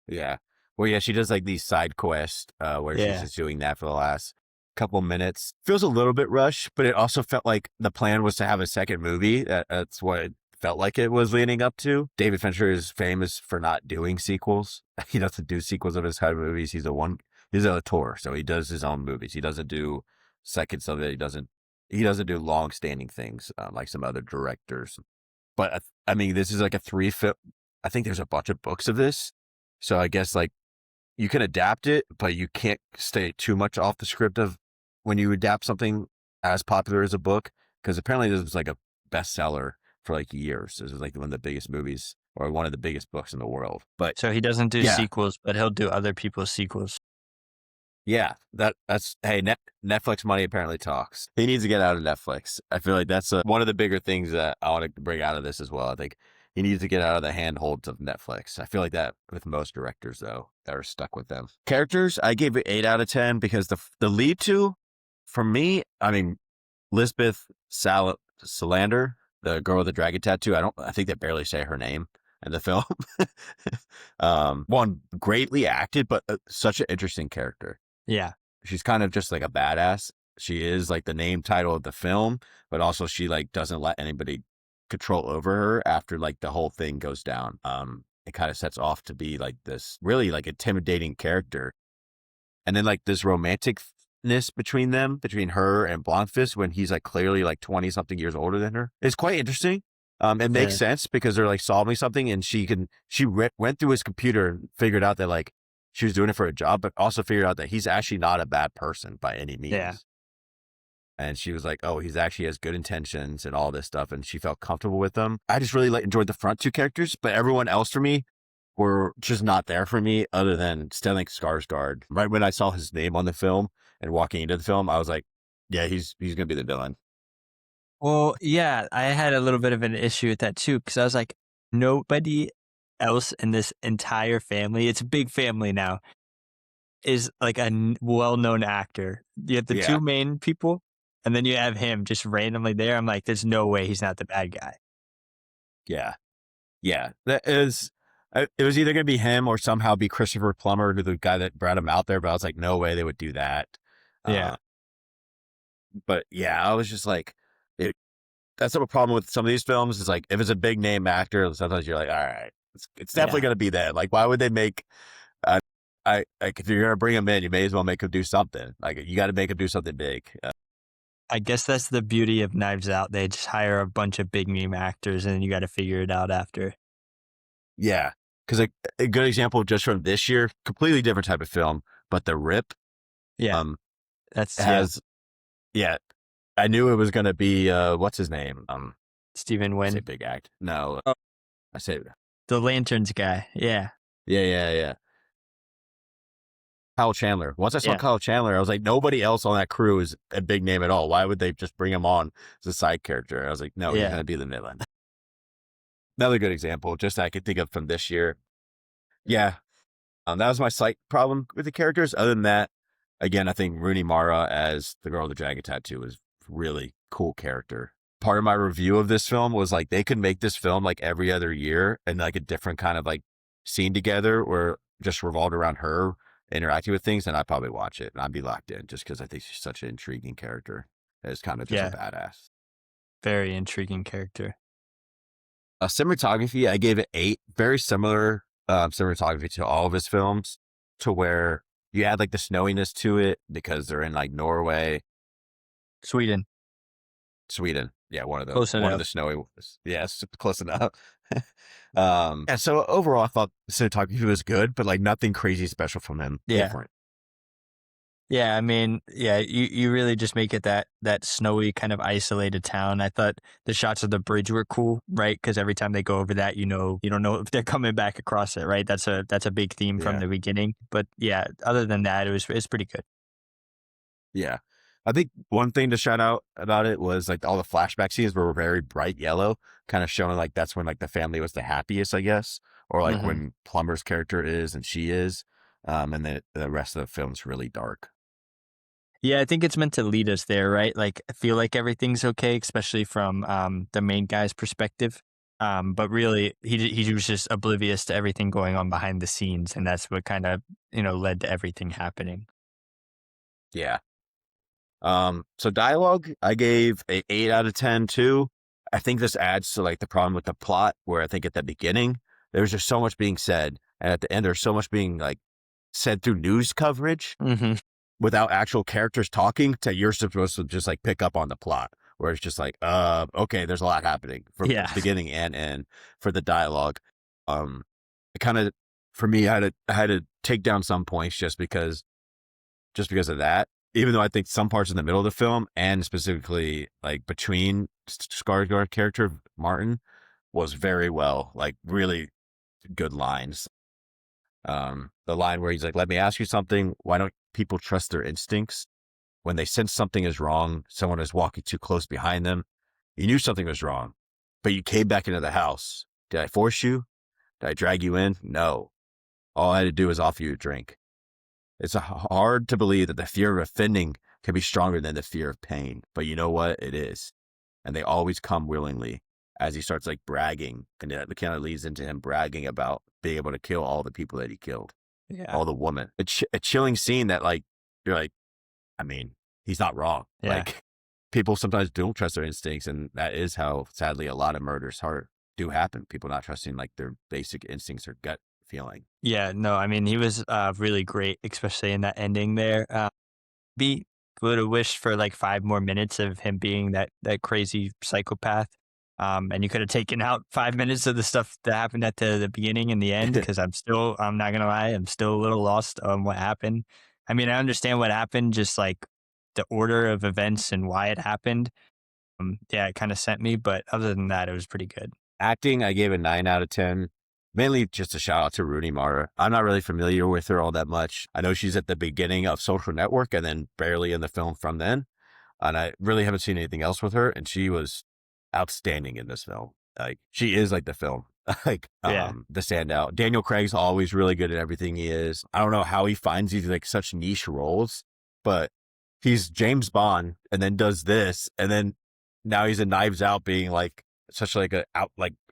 Yeah. Well, yeah, she does like these side quests where she's Yeah. just doing that for the last couple minutes. Feels a little bit rushed, but it also felt like the plan was to have a second movie. That's what it felt like it was leaning up to. David Fincher is famous for not doing sequels. He doesn't do sequels of his kind of movies. He's a auteur, so he does his own movies. He doesn't do seconds of it. He doesn't do long standing things like some other directors. But I mean, this is like a 3 film. I think there's a bunch of books of this. So I guess like you can adapt it, but you can't stay too much off the script of when you adapt something as popular as a book. Because apparently this was like a bestseller for like years. This was like one of the biggest movies or one of the biggest books in the world. But So he doesn't do yeah, sequels, but he'll do other people's sequels. yeah, that's hey, Netflix money apparently talks. He needs to get out of Netflix. I feel like that's one of the bigger things that I want to bring out of this as well. I think he needs to get out of the handholds of Netflix. I feel like that with most directors though that are stuck with them. Characters, I gave it 8 out of 10 because the lead two, for me, I mean, Lisbeth Salander, the girl with the dragon tattoo. I think they barely say her name in the film. One greatly acted, but such an interesting character. Yeah. She's kind of just like a badass. She is like the name title of the film, but also she like doesn't let anybody control over her after like the whole thing goes down. It kind of sets off to be like this really like intimidating character. And then like this romanticness between them, between her and Blomkvist when he's like clearly like 20 something years older than her is quite interesting. It makes Yeah. sense because they're like solving something and she went through his computer and figured out that like she was doing it for a job, but also figured out that he's actually not a bad person by any means. Yeah. And she was like, oh, he's actually has good intentions and all this stuff. And she felt comfortable with them. I just really enjoyed the front two characters, but everyone else for me were just not there for me other than Stellan Skarsgård. Right when I saw his name on the film and walking into the film, I was like, yeah, he's going to be the villain. Well, yeah, I had a little bit of an issue with that too, because I was like, nobody else in this entire family, it's a big family now, is like a well-known actor. You have the Yeah. two main people, and then you have him just randomly there. I'm like, there's no way he's not the bad guy. Yeah. Yeah. It was either going to be him or somehow be Christopher Plummer, the guy that brought him out there. But I was like, no way they would do that. Yeah. But yeah, I was just like, that's a problem with some of these films. Is like, if it's a big name actor, sometimes you're like, all right, it's definitely going to be that. Like, why would they make, if you're going to bring him in, you may as well make him do something. Like, you got to make him do something big. I guess that's the beauty of Knives Out. They just hire a bunch of big name actors, and then you got to figure it out after. Yeah. Because a good example just from this year, completely different type of film, but The Rip Yeah. That's has, yeah, I knew it was going to be, what's his name? Stephen I say Wynn, big act. No, Oh. I say, the Lanterns guy. Yeah. yeah. Kyle Chandler. Once I saw Yeah. Kyle Chandler, I was like, nobody else on that crew is a big name at all. Why would they just bring him on as a side character? I was like, no, he's Yeah. going to be the villain. Another good example, just I could think of from this year. Yeah. That was my slight problem with the characters. Other than that, again, I think Rooney Mara as the girl with the dragon tattoo was really cool character. Part of my review of this film was like, they could make this film like every other year and like a different kind of like scene together or just revolved around her interacting with things, and I'd probably watch it and I'd be locked in just because I think she's such an intriguing character. It's kind of just a badass. Very intriguing character. Cinematography, I gave it 8. Very similar cinematography to all of his films, to where you add like the snowiness to it because they're in like Norway, Sweden. Yeah, one of Close the enough. snowy ones. Yeah, it's close enough. And so overall, I thought the cinematography was good, but like nothing crazy special from him. Yeah. Different. Yeah, I mean, yeah, you really just make it that snowy kind of isolated town. I thought the shots of the bridge were cool, right? Because every time they go over that, you don't know if they're coming back across it, right? That's a big theme from Yeah. the beginning. But yeah, other than that, it's pretty good. Yeah. I think one thing to shout out about it was like all the flashback scenes were very bright yellow, kind of showing like that's when like the family was the happiest, I guess, or like when Plummer's character is and she is. And then the rest of the film's really dark. Yeah, I think it's meant to lead us there, right? Like, I feel like everything's okay, especially from the main guy's perspective. But really, he was just oblivious to everything going on behind the scenes, and that's what kind of led to everything happening. Yeah. So dialogue, I gave a 8 out of 10 too. I think this adds to like the problem with the plot, where I think at the beginning there's just so much being said, and at the end there's so much being like said through news coverage Hmm. without actual characters talking. To you're supposed to just like pick up on the plot, where it's just like, okay, there's a lot happening from Yeah, beginning and end for the dialogue. It kind of for me, I had to take down some points just because of that. Even though I think some parts in the middle of the film, and specifically like between Skarsgård character Martin, was very well, like really good lines. The line where he's like, "Let me ask you something. Why don't people trust their instincts when they sense something is wrong? Someone is walking too close behind them. You knew something was wrong, but you came back into the house. Did I force you? Did I drag you in? No. All I had to do was offer you a drink." It's hard to believe that the fear of offending can be stronger than the fear of pain, but you know what? It is. And they always come willingly, as he starts like bragging. And it kind of leads into him bragging about being able to kill all the people that he killed, yeah, all the women. A chilling scene that like, you're like, I mean, he's not wrong. yeah. Like people sometimes don't trust their instincts. And that is how sadly a lot of murders do happen. People not trusting like their basic instincts or gut feeling. Yeah, no, I mean, he was really great, especially in that ending there. Be would have wished for like 5 more minutes of him being that crazy psychopath. And you could have taken out 5 minutes of the stuff that happened at the beginning and the end, because I'm not gonna lie, I'm still a little lost on what happened. I mean, I understand what happened, just like the order of events and why it happened. Yeah, it kind of sent me, but other than that, it was pretty good. Acting, I gave a 9 out of 10. Mainly just a shout out to Rooney Mara. I'm not really familiar with her all that much. I know she's at the beginning of Social Network and then barely in the film from then. And I really haven't seen anything else with her. And she was outstanding in this film. Like she is like the film, like Yeah. the standout. Daniel Craig's always really good at everything he is. I don't know how he finds these like such niche roles, but he's James Bond and then does this, and then now he's in Knives Out, being like such like a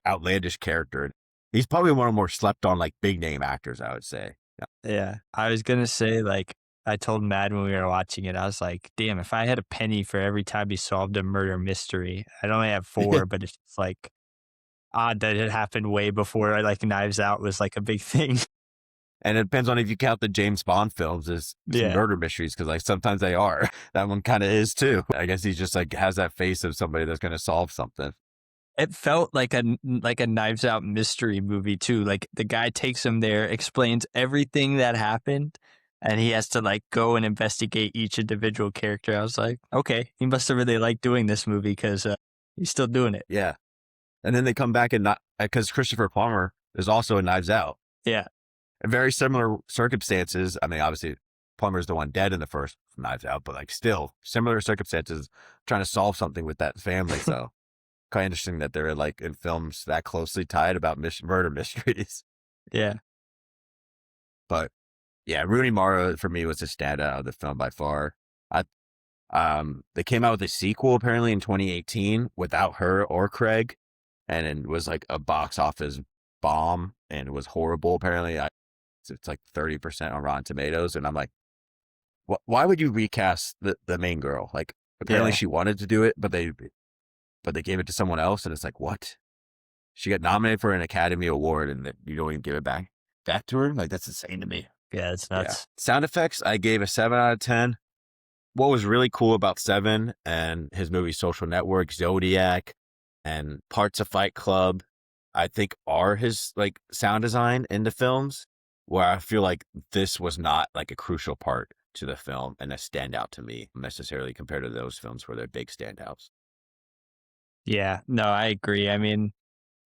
outlandish character. He's probably one of the more slept on like big name actors, I would say. Yeah. Yeah, I was gonna say, like, I told Mad when we were watching it, I was like, "Damn, if I had a penny for every time he solved a murder mystery." I'd only have 4, but it's just, like, odd that it happened way before, like, Knives Out was, like, a big thing. And it depends on if you count the James Bond films as Yeah. murder mysteries, because like sometimes they are. That one kind of is too. I guess he's just like has that face of somebody that's going to solve something. It felt like a Knives Out mystery movie too, like, the guy takes him there, explains everything that happened, and he has to, like, go and investigate each individual character. I was like, "Okay, he must have really liked doing this movie 'cause, he's still doing it." Yeah. And then they come back and not because Christopher Plummer is also in Knives Out. Yeah. In very similar circumstances. I mean, obviously, Plummer's the one dead in the first Knives Out, but like still similar circumstances, trying to solve something with that family. So kind of interesting that they're like in films that closely tied about murder mysteries. Yeah. But yeah, Rooney Mara for me was the standout of the film by far. I they came out with a sequel apparently in 2018 without her or Craig, and it was like a box office bomb and it was horrible. Apparently, it's like 30% on Rotten Tomatoes, and I'm like, why would you recast the main girl? Like, apparently Yeah. she wanted to do it, but they gave it to someone else, and it's like, what? She got nominated for an Academy Award, and you don't even give it back to her? Like, that's insane to me. Yeah, it's Yeah. nuts. Sound effects, I gave a 7 out of 10. What was really cool about Seven and his movie Social Network, Zodiac, and parts of Fight Club, I think are his like sound design in the films, where I feel like this was not like a crucial part to the film and a standout to me necessarily compared to those films where they're big standouts. Yeah, no, I agree. I mean,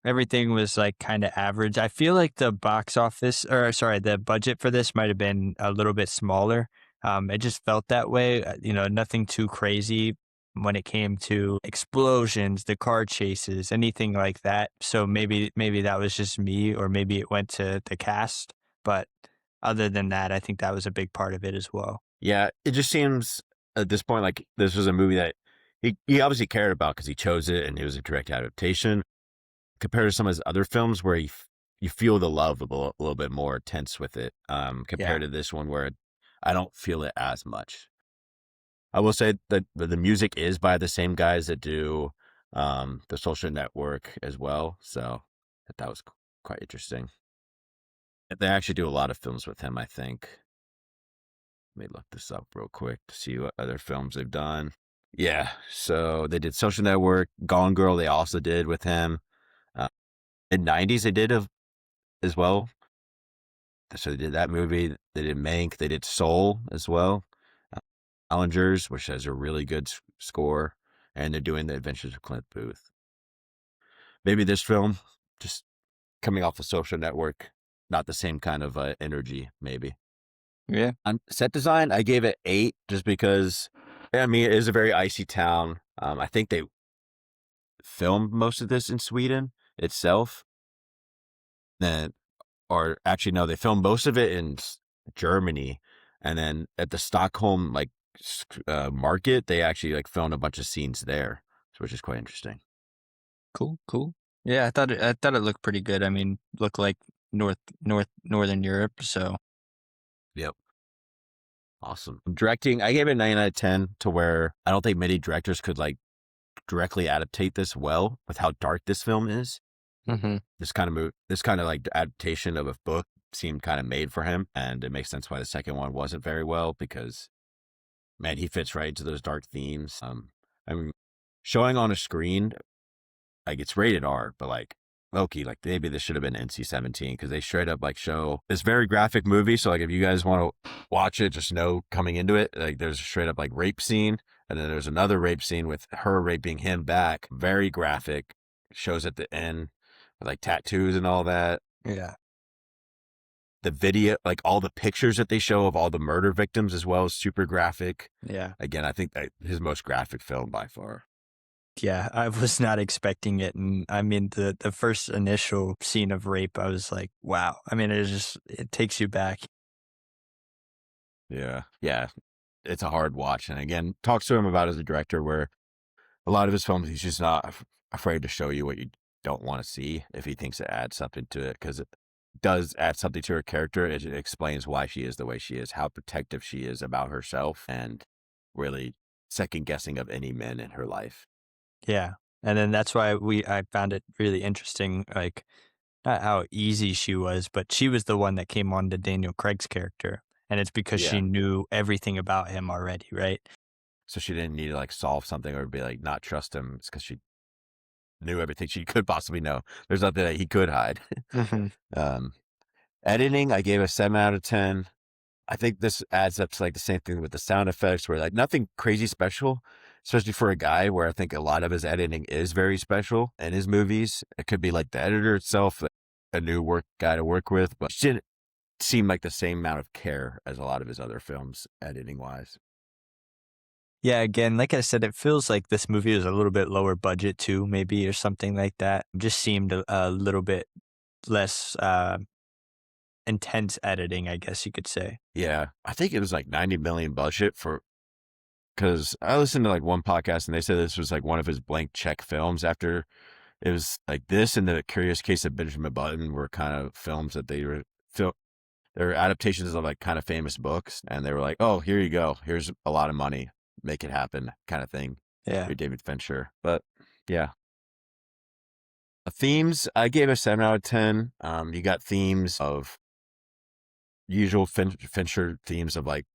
everything was like kind of average. I feel like the box office, or sorry, the budget for this might have been a little bit smaller. It just felt that way. Nothing too crazy when it came to explosions, the car chases, anything like that. So maybe that was just me, or maybe it went to the cast. But other than that, I think that was a big part of it as well. Yeah, it just seems at this point, like this was a movie that he obviously cared about because he chose it and it was a direct adaptation. Compared to some of his other films where you feel the love a little bit more tense with it, Yeah. compared to this one where I don't feel it as much. I will say that the music is by the same guys that do the Social Network as well, so that was quite interesting. They actually do a lot of films with him, I think. Let me look this up real quick to see what other films they've done. Yeah, so they did Social Network, Gone Girl. They also did with him. Uh, in '90s, they did as well. So they did that movie. They did Mank. They did Soul as well. Uh, Challengers, which has a really good score, and they're doing The Adventures of Clint Booth. Maybe this film, just coming off a Social Network, not the same kind of energy. Maybe Yeah. on set design, I gave it 8 just because. I mean, it is a very icy town. I think they filmed most of this in Sweden itself. Then or actually no, they filmed most of it in Germany, and then at the Stockholm like market, they actually like filmed a bunch of scenes there, which is quite interesting. Cool. Cool. Yeah, I thought it looked pretty good. I mean, looked like Northern Europe. So Yep, awesome. Directing, I gave it 9 out of 10 to where I don't think many directors could like directly adaptate this well with how dark this film is. hmm This kind of like adaptation of a book seemed kind of made for him, and it makes sense why the second one wasn't very well because man, he fits right into those dark themes. I mean, showing on a screen, like it's rated R, but like Loki, like maybe this should have been NC-17 because they straight up like show this very graphic movie. So like if you guys want to watch it, just know coming into it, like there's a straight up like rape scene, and then there's another rape scene with her raping him back, very graphic. Shows at the end with like tattoos and all that. yeah, The video, like all the pictures that they show of all the murder victims as well, is super graphic. yeah, Again, I think that his most graphic film by far. yeah. I was not expecting it, and I mean the first initial scene of rape, I was like, wow. I mean, it takes you back. Yeah. Yeah. It's a hard watch. And again, talks to him about as a director where a lot of his films, he's just not afraid to show you what you don't want to see if he thinks it adds something to it. Because it does add something to her character. It explains why she is the way she is, how protective she is about herself, and really second guessing of any men in her life. Yeah, and then that's why I found it really interesting, like not how easy she was, but she was the one that came on to Daniel Craig's character, and it's because Yeah. she knew everything about him already, right? So she didn't need to like solve something or be like not trust him. It's because she knew everything she could possibly know. There's nothing that he could hide. hmm um, Editing, I gave a 7 out of 10. I think this adds up to like the same thing with the sound effects where like nothing crazy special, especially for a guy where I think a lot of his editing is very special in his movies. It could be like the editor itself, a new guy to work with, but it didn't seem like the same amount of care as a lot of his other films editing wise. Yeah, again, like I said, it feels like this movie was a little bit lower budget too, maybe, or something like that. Just seemed a little bit less intense editing, I guess you could say. Yeah. I think it was like 90 million budget for, because I listened to like one podcast and they said this was like one of his blank check films after it was like this and The Curious Case of Benjamin Button were kind of films that they were they're adaptations of like kind of famous books, and they were like, "Oh, here you go. Here's a lot of money. Make it happen," kind of thing. Yeah. You're David Fincher, but yeah. Themes, I gave a 7 out of 10. You got themes of usual Fincher themes of like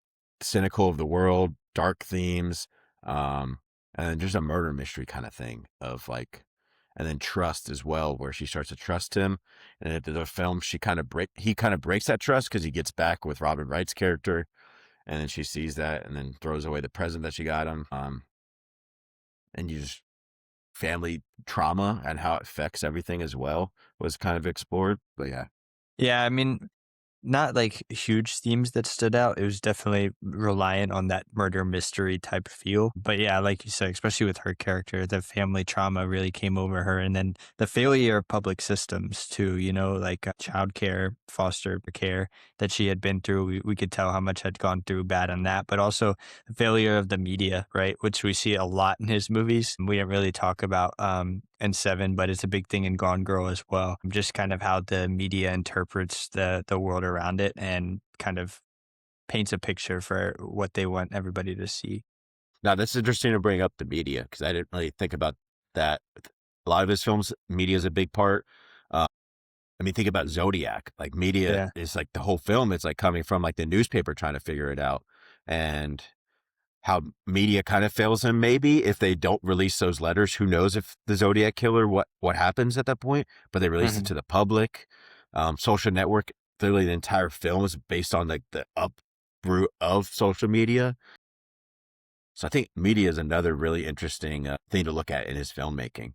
cynical of the world, dark themes, and then just a murder mystery kind of thing of like, and then trust as well, where she starts to trust him. And at the film, he kind of breaks that trust because he gets back with Robin Wright's character, and then she sees that and then throws away the present that she got him. And you just family trauma and how it affects everything as well was kind of explored. But yeah, Yeah, I mean, not like huge themes that stood out. It was definitely reliant on that murder mystery type feel. But yeah, like you said, especially with her character, the family trauma really came over her. And then the failure of public systems too, like childcare, foster care that she had been through. We could tell how much had gone through bad on that, but also the failure of the media, right? Which we see a lot in his movies. We didn't really talk about in Seven, but it's a big thing in Gone Girl as well. Just kind of how the media interprets the world around it and kind of paints a picture for what they want everybody to see. Now, that's interesting to bring up the media because I didn't really think about that. A lot of his films, media is a big part. Uh, I mean, think about Zodiac. Like, media Yeah. is like the whole film. It's like coming from like the newspaper trying to figure it out, and how media kind of fails him. Maybe if they don't release those letters, who knows if the Zodiac killer what happens at that point? But they release it Mhm. to the public. Social Network. Literally, the entire film is based on like the uproot of social media. So I think media is another really interesting thing to look at in his filmmaking.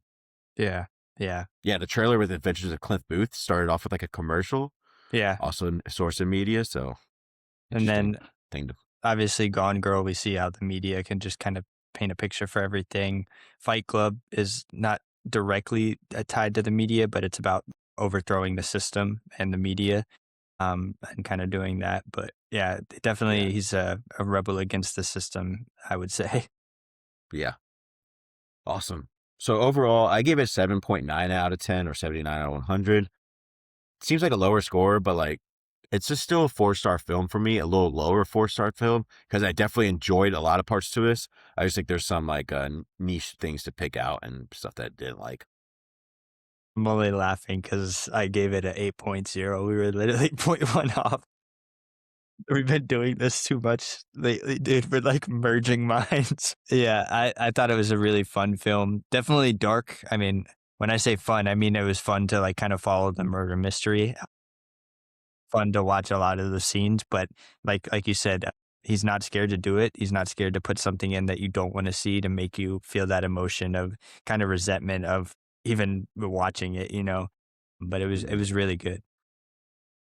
Yeah. Yeah. Yeah, the trailer with Adventures of Clint Booth started off with like a commercial, Yeah. also a source of media. So And interesting then thing to. obviously Gone Girl, we see how the media can just kind of paint a picture for everything. Fight Club is not directly tied to the media, but it's about overthrowing the system and the media, and kind of doing that. But yeah, Yeah, definitely he's a rebel against the system, I would say. yeah, awesome. So overall, I gave it 7.9 out of 10 or 79 out of 100. Seems like a lower score, but like it's just still a 4-star film for me, a little lower 4-star film because I definitely enjoyed a lot of parts to this. I just think there's some like niche things to pick out and stuff that I didn't like. I'm only laughing because I gave it an 8.0. We were literally point 0.1 off. We've been doing this too much lately, dude. We're like merging minds. Yeah, I thought it was a really fun film. Definitely dark. I mean, when I say fun, I mean it was fun to like kind of follow the murder mystery. Fun to watch a lot of the scenes, but like you said, he's not scared to do it. He's not scared to put something in that you don't want to see to make you feel that emotion of kind of resentment of even watching it. But it Mhm. was really good.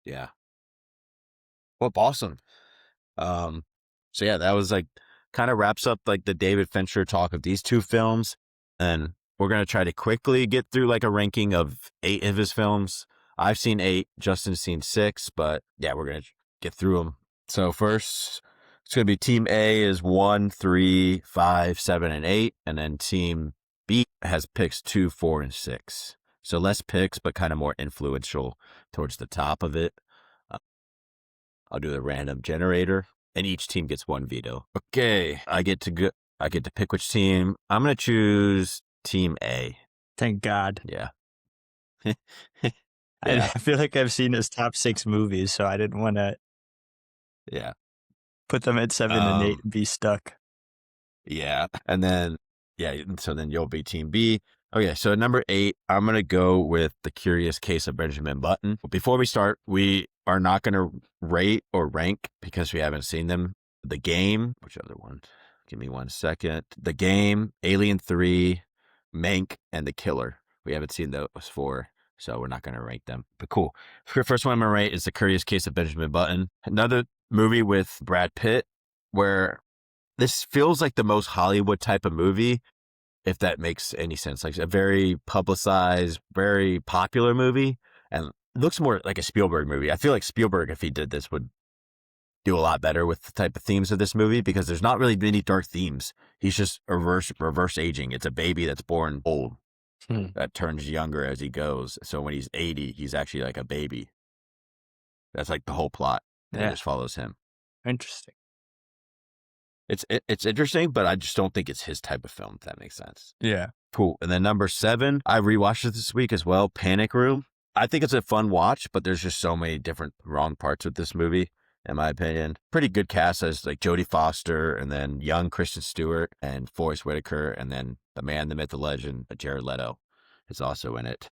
Yeah. Well, awesome. Um, so yeah, that was like kind of wraps up like the David Fincher talk of these two films. And we're going to try to quickly get through like a ranking of 8 of his films. I've seen 8, Justin's seen 6, but yeah, we're going to get through them. So first, it's going to be Team A is 1, 3, 5, 7, and 8. And then Team B has picks 2, 4, and 6. So less picks, but kind of more influential towards the top of it. I'll do the random generator, and each team gets 1 veto. Okay, I get to go. I get to pick which team. I'm gonna choose Team A. Thank God. Yeah, I yeah, feel like I've seen his top 6 movies, so I didn't want to yeah. put them at 7 and 8 Um, and be stuck. yeah, and then yeah, and so then you'll be Team B. Okay, so at number 8, I'm gonna go with The Curious Case of Benjamin Button. Before we start, we are not gonna rate or rank because we haven't seen them. The Game, which other one? Give me 1 second. The Game, Alien 3, Mank, and The Killer. We haven't seen those 4, so we're not gonna rank them. But cool. First one I'm gonna rate is The Curious Case of Benjamin Button. Another movie with Brad Pitt, where this feels like the most Hollywood type of movie, if that makes any sense. Like a very publicized, very popular movie, and it looks more like a Spielberg movie. I feel like Spielberg, if he did this, would do a lot better with the type of themes of this movie because there's not really many dark themes. He's just reverse aging. It's a baby that's born old Hmm. that turns younger as he goes. So when he's 80, he's actually like a baby. That's like the whole plot, and it Yeah, just follows him. interesting. It's interesting, but I just don't think it's his type of film. If that makes sense. Yeah. Cool. And then number 7, I rewatched it this week as well. Panic Room. I think it's a fun watch, but there's just so many different wrong parts with this movie, in my opinion. Pretty good cast as like Jodie Foster, and then young Kristen Stewart and Forrest Whitaker, and then the man, the myth, the legend, Jared Leto is also in it.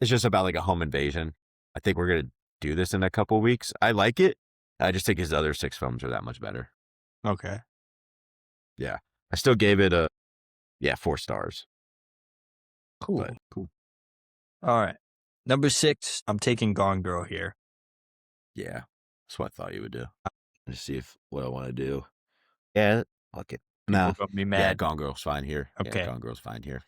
It's just about like a home invasion. I think we're gonna do this in a couple weeks. I like it. I just think his other 6 films are that much better. Okay. Yeah. I still gave it a 4 stars. But Cool. cool. All right. Number 6, I'm taking Gone Girl here. Yeah, that's what I thought you would do. Let's see if what I want to do. Yeah, fuck it. People Nah. gonna be Yeah, mad. Gone Girl's fine here. Yeah, Okay. Gone Girl's fine here.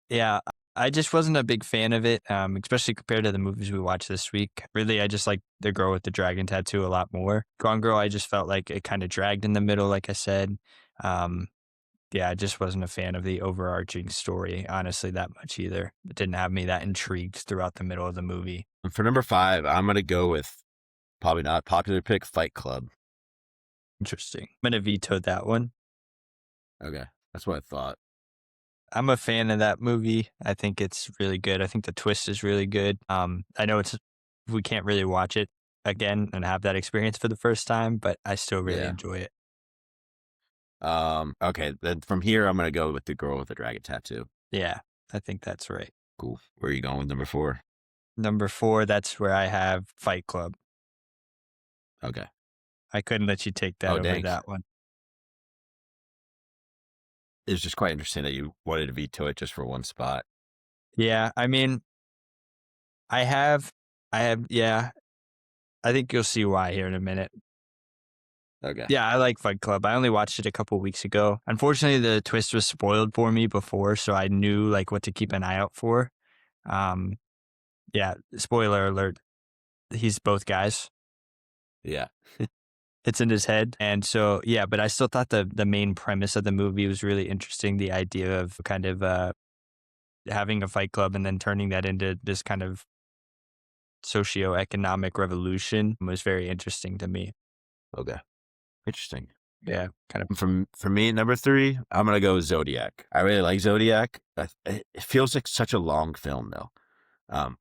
Yeah, I just wasn't a big fan of it, especially compared to the movies we watched this week. Really, I just like The Girl with the Dragon Tattoo a lot more. Gone Girl, I just felt like it kind of dragged in the middle, like I said. Um, yeah, I just wasn't a fan of the overarching story, honestly, that much either. It didn't have me that intrigued throughout the middle of the movie. And for number 5, I'm gonna go with probably not popular pick, Fight Club. Interesting. I'm gonna veto that one. Okay, that's what I thought. I'm a fan of that movie. I think it's really good. I think the twist is really good. I know we can't really watch it again and have that experience for the first time, but I still really Yeah. enjoy it. Okay, then from here, I'm gonna go with The Girl with the Dragon Tattoo. Yeah, I think that's right. Cool. Where are you going with number 4? Number 4, that's where I have Fight Club. Okay. I couldn't let you take that Oh, over dang. that one. It's just quite interesting that you wanted to veto it just for one spot. Yeah, I mean, yeah, I think you'll see why here in a minute. Okay. Yeah, I like Fight Club. I only watched it a couple weeks ago. Unfortunately, the twist was spoiled for me before, so I knew like what to keep an eye out for. Um, yeah, spoiler alert. He's both guys. Yeah. It's in his head. And so, yeah, but I still thought the main premise of the movie was really interesting. The idea of kind of having a fight club and then turning that into this kind of socio-economic revolution was very interesting to me. Okay. Interesting. Yeah, kind of. For me, number 3, I'm gonna go Zodiac. I really like Zodiac. It feels like such a long film though. Um,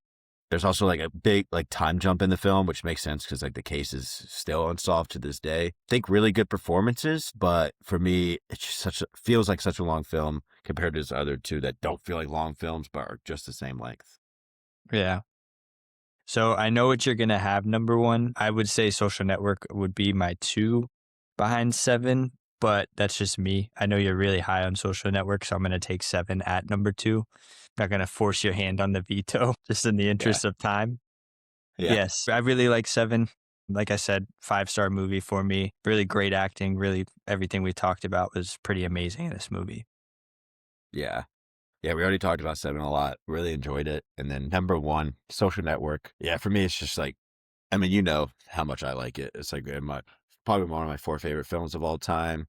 there's also like a big like time jump in the film, which makes sense because like the case is still unsolved to this day. I think really good performances, but for me, it's just feels like such a long film compared to the other two that don't feel like long films but are just the same length. Yeah. So I know what you're going to have number 1. I would say Social Network would be my 2 behind 7, but that's just me. I know you're really high on Social Network, so I'm going to take 7 at number 2. Not going to force your hand on the veto just in the interest of time. Yeah. Yes, I really like 7. Like I said, 5-star movie for me. Really great acting. Really everything we talked about was pretty amazing in this movie. Yeah. Yeah, we already talked about 7 a lot. Really enjoyed it. And then number 1, Social Network. Yeah, for me, it's just like, I mean, you know how much I like it. It's like probably one of my 4 favorite films of all time.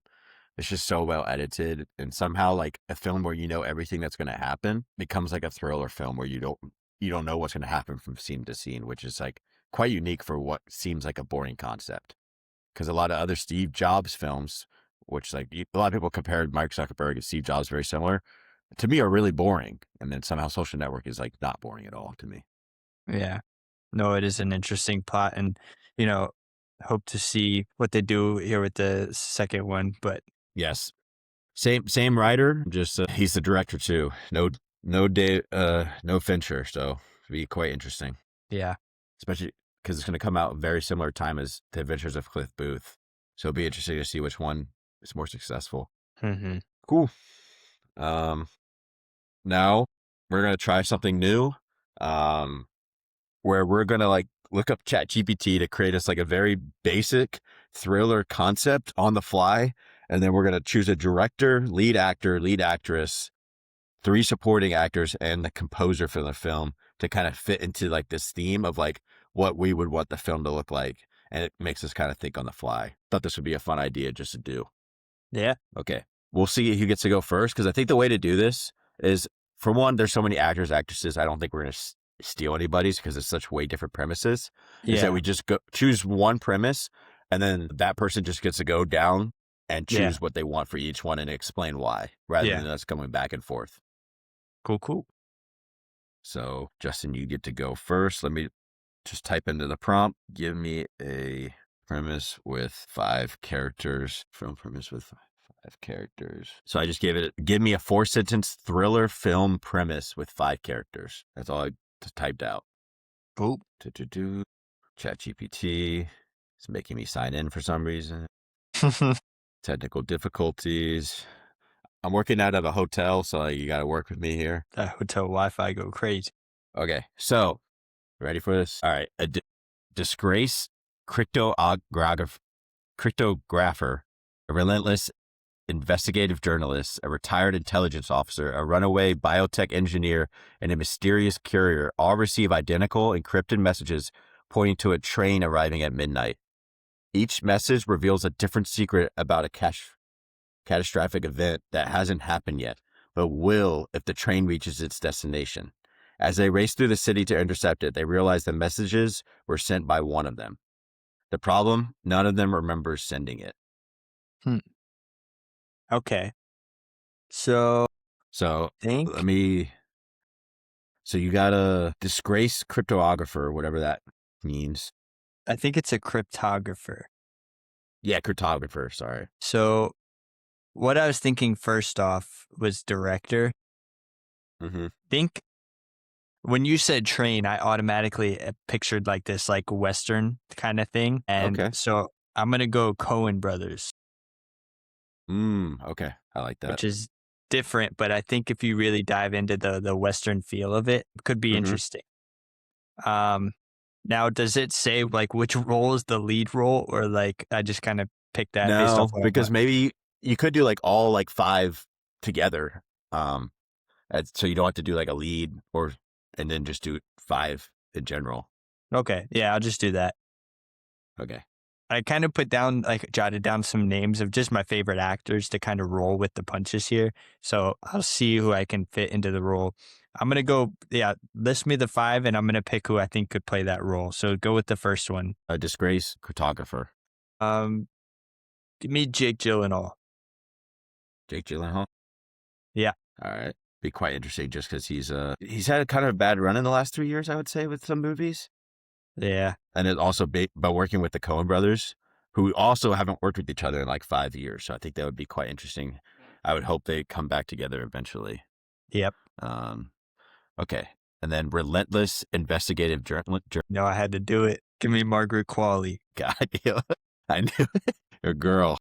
It's just so well edited, and somehow like a film where you know everything that's going to happen becomes like a thriller film where you don't know what's going to happen from scene to scene, which is like quite unique for what seems like a boring concept. Because a lot of other Steve Jobs films, which like a lot of people compared Mark Zuckerberg and Steve Jobs very similar, to me are really boring, and then somehow Social Network is like not boring at all to me. Yeah. No, it is an interesting plot and, you know, hope to see what they do here with the second one, but Yes, same writer, just he's the director too. No Fincher, so it'll be quite interesting. yeah. Especially because it's going to come out very similar time as The Adventures of Cliff Booth. So it'll be interesting to see which one is more successful. Mhm. Cool. Now we're going to try something new, where we're going to like look up ChatGPT to create us like a very basic thriller concept on the fly. And then we're going to choose a director, lead actor, lead actress, 3 supporting actors, and the composer for the film to kind of fit into like this theme of like what we would want the film to look like. And it makes us kind of think on the fly. Thought this would be a fun idea just to do. Yeah. Okay. We'll see who gets to go first. Cause I think the way to do this is, for one, there's so many actors, actresses. I don't think we're going to steal anybody's because it's such way different premises. Is that Yeah. we just choose one premise and then that person just gets to go down and choose Yeah. what they want for each one and explain why, rather Yeah. than us going back and forth. Cool. So, Justin, you get to go first. Let me just type into the prompt. Give me a premise with 5 characters. Film premise with 5 characters. So I just give me a 4-sentence thriller film premise with 5 characters. That's all I just typed out. Cool. ChatGPT. It's making me sign in for some reason. Technical difficulties. I'm working out of a hotel, so you got to work with me here. That hotel Wi-Fi go crazy. Okay, so Ready for this? All right. Disgraced cryptographer, a relentless investigative journalist, a retired intelligence officer, a runaway biotech engineer, and a mysterious courier all receive identical encrypted messages pointing to a train arriving at midnight. Each message reveals a different secret about a catastrophic event that hasn't happened yet, but will if the train reaches its destination. As they race through the city to intercept it, they realize the messages were sent by one of them. The problem, none of them remembers sending it. Okay. So So you got a disgraced cryptographer, whatever that means. I think it's a cryptographer. Yeah, cryptographer, sorry. So what I was thinking first off was director. Mm-hmm. Think when you said train, I automatically pictured like this like Western kind of thing. And Okay. so I'm going to go Coen Brothers, Okay. I like that. which is different, but I think if you really dive into the Western feel of it, it could be Mhm. interesting. Now, does it say like which role is the lead role, or like I just kind of picked that based No, off what I because want? maybe you could do like all like 5 together. So you don't have to do like a lead and then just do 5 in general. Okay, yeah, I'll just do that. Okay. I kind of jotted down some names of just my favorite actors to kind of roll with the punches here. So I'll see who I can fit into the role. I'm going to go, list me the 5 and I'm going to pick who I think could play that role. So go with the first one. A disgraced cryptographer. Give me Jake Gyllenhaal. Jake Gyllenhaal. Yeah. All right. Be quite interesting just because he's had a kind of a bad run in the last 3 years, I would say, with some movies. Yeah. And it also but working with the Coen brothers, who also haven't worked with each other in like 5 years. So I think that would be quite interesting. I would hope they come back together eventually. Yep. Okay. And then relentless investigative journalist. No, I had to do it. Give me Margaret Qualley. God, I knew it. Your girl.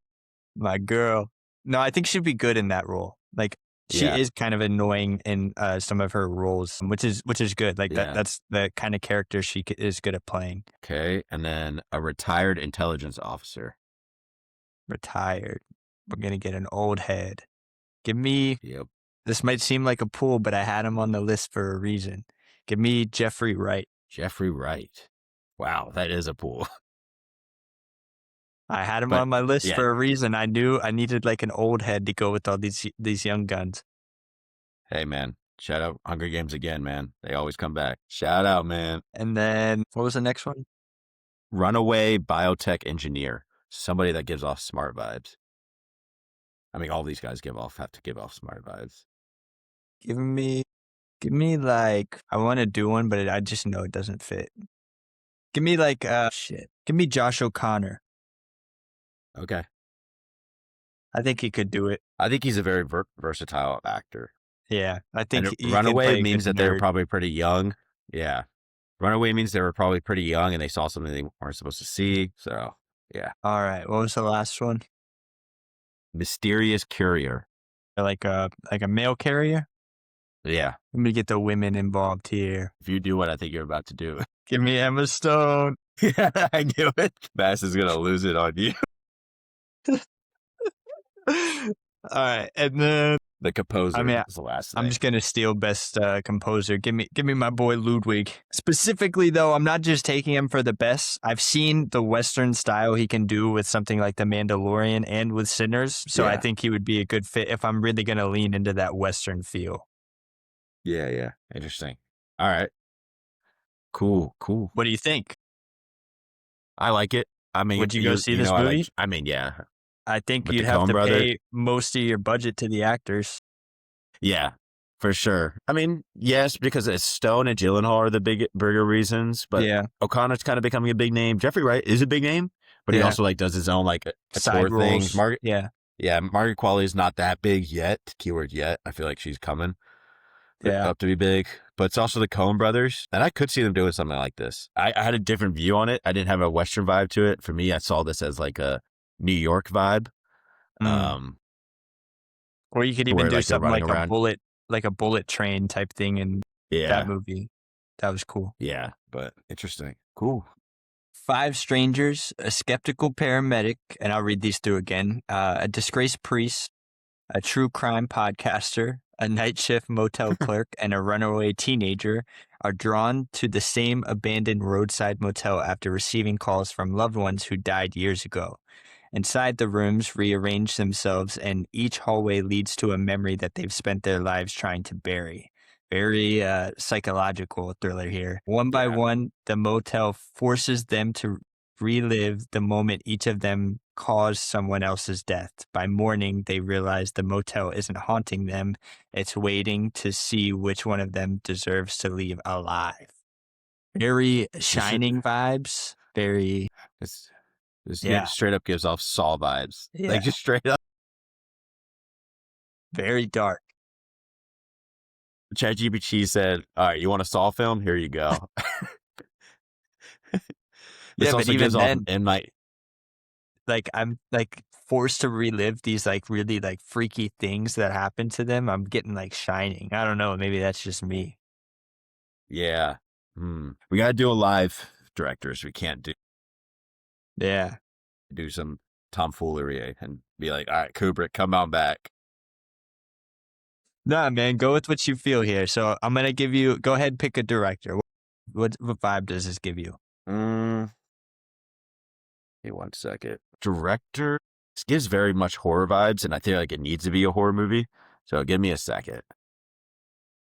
My girl. No, I think she'd be good in that role. Like she Yeah. is kind of annoying in some of her roles, which is good. Like Yeah. that's the kind of character she is good at playing. Okay. And then a retired intelligence officer. Retired. We're gonna get an old head. Give me. Yep. This might seem like a pull, but I had him on the list for a reason. Give me Jeffrey Wright. Jeffrey Wright. Wow, that is a pool. I had him But, on my list yeah. for a reason. I knew I needed like an old head to go with all these young guns. Hey, man. Shout out Hunger Games again, man. They always come back. Shout out, man. And then what was the next one? Runaway biotech engineer. Somebody that gives off smart vibes. I mean, all these guys have to give off smart vibes. Give me like, I want to do one, but I just know it doesn't fit. Give me like, Give me Josh O'Connor. Okay. I think he could do it. I think he's a very versatile actor. Yeah, I think And he Runaway can play means that they were nerd. probably pretty young. Yeah. Runaway means they were probably pretty young and they saw something they weren't supposed to see. So, yeah. All right, what was the last one? Mysterious courier. Like a mail carrier? Yeah. Let me get the women involved here. If you do what I think you're about to do. Give me Emma Stone. Yeah, I knew it. Bass is going to lose it on you. All right, and then The composer is the last thing. I'm just gonna steal best composer. Give me my boy Ludwig. Specifically, though, I'm not just taking him for the best. I've seen the Western style he can do with something like The Mandalorian and with Sinners, so I Yeah. think he would be a good fit if I'm really gonna lean into that Western feel. Yeah. Interesting. All right. Cool. What do you think? I like it. I mean, Would you go see this movie? I mean, yeah. I think With you'd the have Coen to brothers? pay most of your budget to the actors. Yeah, for sure. I mean, yes, because it's Stone and Gyllenhaal are the bigger reasons, but yeah, O'Connor's kind of becoming a big name. Jeffrey Wright is a big name, but he Yeah. also like does his own like a side tour thing. roles. Yeah, Margaret Qualley is not that big yet. Keyword yet. I feel like she's coming up to be big, but it's also the Coen brothers, and I could see them doing something like this. I had a different view on it. I didn't have a Western vibe to it. For me, I saw this as like a New York vibe. Or you could even where, do like, they're something running like around. a bullet train type thing in Yeah, that movie. That was cool. Yeah, but interesting. Cool. 5 strangers, a skeptical paramedic, and I'll read these through again. A disgraced priest, a true crime podcaster, a night shift motel clerk, and a runaway teenager are drawn to the same abandoned roadside motel after receiving calls from loved ones who died years ago. Inside, the rooms rearrange themselves, and each hallway leads to a memory that they've spent their lives trying to bury. Very psychological thriller here. One by Yeah. one, the motel forces them to relive the moment each of them caused someone else's death. By morning, they realize the motel isn't haunting them, it's waiting to see which one of them deserves to leave alive. Very Shining vibes. Very, This yeah, straight up gives off Saw vibes. yeah, Like just straight up. very dark. ChatGPT said, "All right, you want a Saw film? Here you go." This Yeah, but also even gives off then, M Night. like I'm like forced to relive these like really like freaky things that happen to them. I'm getting like Shining. I don't know. Maybe that's just me. Yeah. We got to do a live directors. We can't Yeah. do some tomfoolery and be like, "All right, Kubrick, come on back." Nah, man, go with what you feel here. So I'm gonna give you. Go ahead, pick a director. What vibe does this give you? Mm, Give me one second. Director. This gives very much horror vibes, and I feel like it needs to be a horror movie. So give me a second.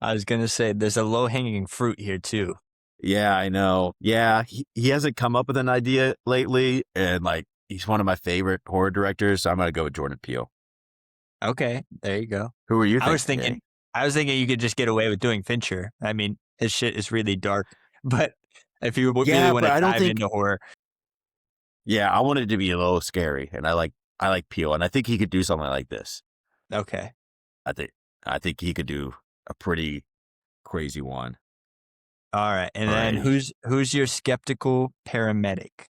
I was gonna say there's a low hanging fruit here too. Yeah, I know. Yeah, he hasn't come up with an idea lately, and like he's one of my favorite horror directors. So I'm gonna go with Jordan Peele. Okay, there you go. Who are you I was thinking? thinking, I was thinking you could just get away with doing Fincher. I mean, his shit is really dark, but if you really Yeah, want but to I don't dive think. into horror, Yeah, I want it to be a little scary, and I like Peele, and I think he could do something like this. okay. I think I think he could do a pretty crazy one. All right. And then Alrighty. who's your skeptical paramedic?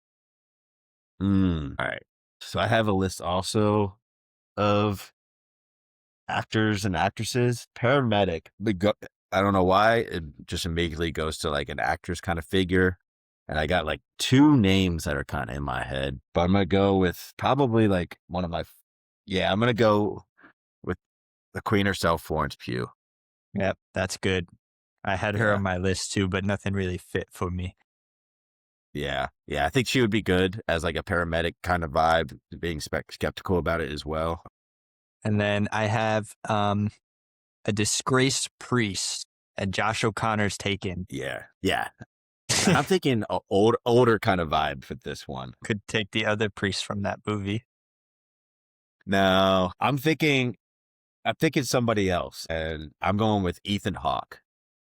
All right. So I have a list also of actors and actresses. Paramedic. I don't know why it just immediately goes to like an actress kind of figure, and I got like 2 names that are kind of in my head. But I'm gonna go with probably like one of my. Yeah, I'm gonna go with the Queen herself, Florence Pugh. Yep, that's good. I had her Yeah. on my list too, but nothing really fit for me. Yeah, yeah, I think she would be good as like a paramedic kind of vibe, being skeptical about it as well. And then I have a disgraced priest, and Josh O'Connor's Taken. Yeah, yeah. I'm thinking older kind of vibe for this one. Could take the other priest from that movie. No, I'm thinking somebody else, and I'm going with Ethan Hawke,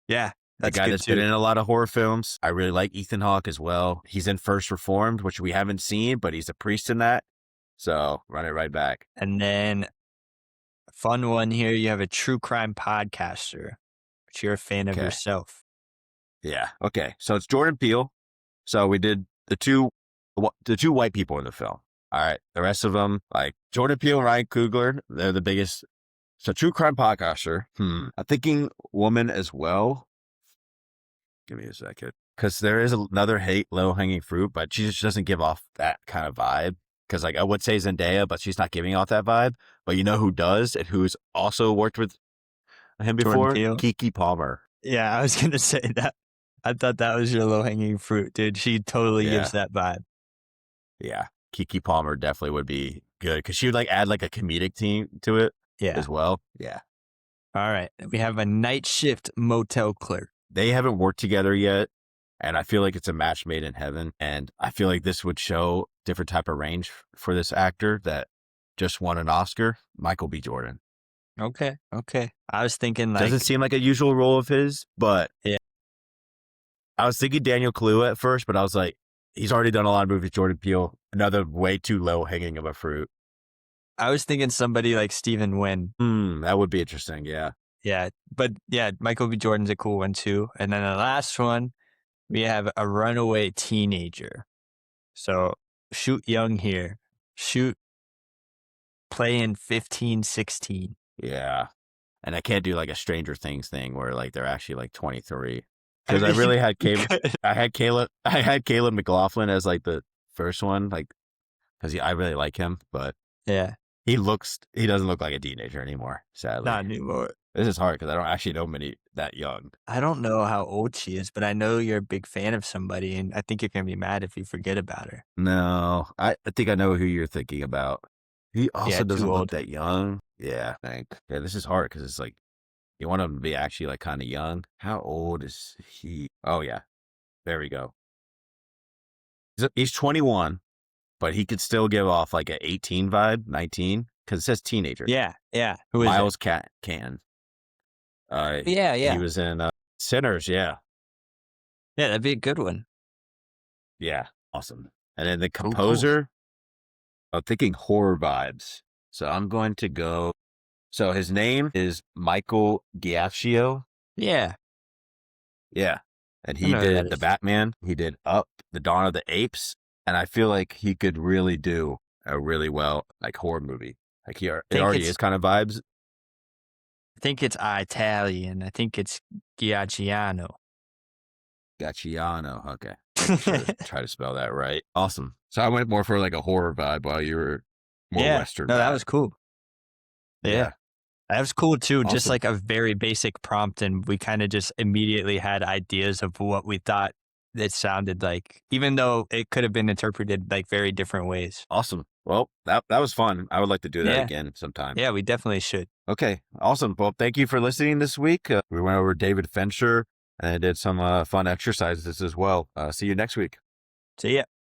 Yeah, the that's guy good that's been too. in a lot of horror films. I really like Ethan Hawke as well. He's in First Reformed, which we haven't seen, but he's a priest in that. So run it right back. And then a fun one here, you have a true crime podcaster, which you're a fan of Okay. yourself. Yeah. Okay. So it's Jordan Peele. So we did the two white people in the film. All right. The rest of them, like Jordan Peele and Ryan Coogler, they're the biggest. So true crime podcaster. I'm thinking woman as well. Give me a second. Because there is another low hanging fruit, but she just doesn't give off that kind of vibe. Because like I would say Zendaya, but she's not giving off that vibe. But you know who does and who's also worked with him Jordan before? Peele. Keke Palmer. Yeah, I was gonna say that. I thought that was your low hanging fruit, dude. She totally gives Yeah. that vibe. Yeah. Keke Palmer definitely would be good because she would like add like a comedic team to it Yeah. as well. Yeah. All right. We have a night shift motel clerk. They haven't worked together yet. And I feel like it's a match made in heaven. And I feel like this would show different type of range for this actor that just won an Oscar, Michael B. Jordan. Okay. Okay. I was thinking like, Doesn't seem like a usual role of his, but yeah, I was thinking Daniel Kaluuya at first, but I was like, he's already done a lot of movies, Jordan Peele. Another way too low hanging of a fruit. I was thinking somebody like Stephen Wynn. That would be interesting. Yeah. Yeah. But yeah, Michael B. Jordan's a cool one too. And then the last one, we have a runaway teenager. So shoot young here. Shoot playing 15, 16. Yeah. And I can't do like a Stranger Things thing where like they're actually like 23. I because I mean, really had you Caleb. could. I had Caleb McLaughlin as like the first one, like because I really like him, but Yeah, he doesn't look like a teenager anymore. Sadly, not anymore. this is hard because I don't actually know many that young. I don't know how old she is, but I know you're a big fan of somebody, and I think you're gonna be mad if you forget about her. No, I think I know who you're thinking about. He Yeah, also too doesn't look old. that young. Yeah, I think. Yeah, this is hard because it's like you want him to be actually like kind of young. How old is he? Oh yeah, there we go. He's 21, but he could still give off like an 18 vibe, 19, because it says teenager. Yeah, yeah. Who is it? Miles Can. Yeah, He yeah. was in Sinners. Yeah, Yeah, that'd be a good one. yeah, awesome. And then the Cool, cool. composer, I'm thinking horror vibes. So I'm going to go. So his name is Michael Giacchio. Yeah, Yeah. And I he know who that did The is. Batman. He did Up, The Dawn of the Apes. And I feel like he could really do a really well, like, horror movie. Like, it Think already it's is kind of vibes. I think it's Italian. I think it's Giacchiano. Gacciano. Okay. Make sure to try to spell that right. Awesome. So I went more for like a horror vibe while you were more Yeah. Western No, that vibe. was cool. Yeah. Yeah. That was cool too. Just Awesome. like a very basic prompt, and we kind of just immediately had ideas of what we thought it sounded like, even though it could have been interpreted like very different ways. Awesome. Well, that was fun. I would like to do that Yeah. again sometime. Yeah, we definitely should. Okay, awesome. Well, thank you for listening this week. We went over David Fincher and I did some fun exercises as well. See you next week. See ya.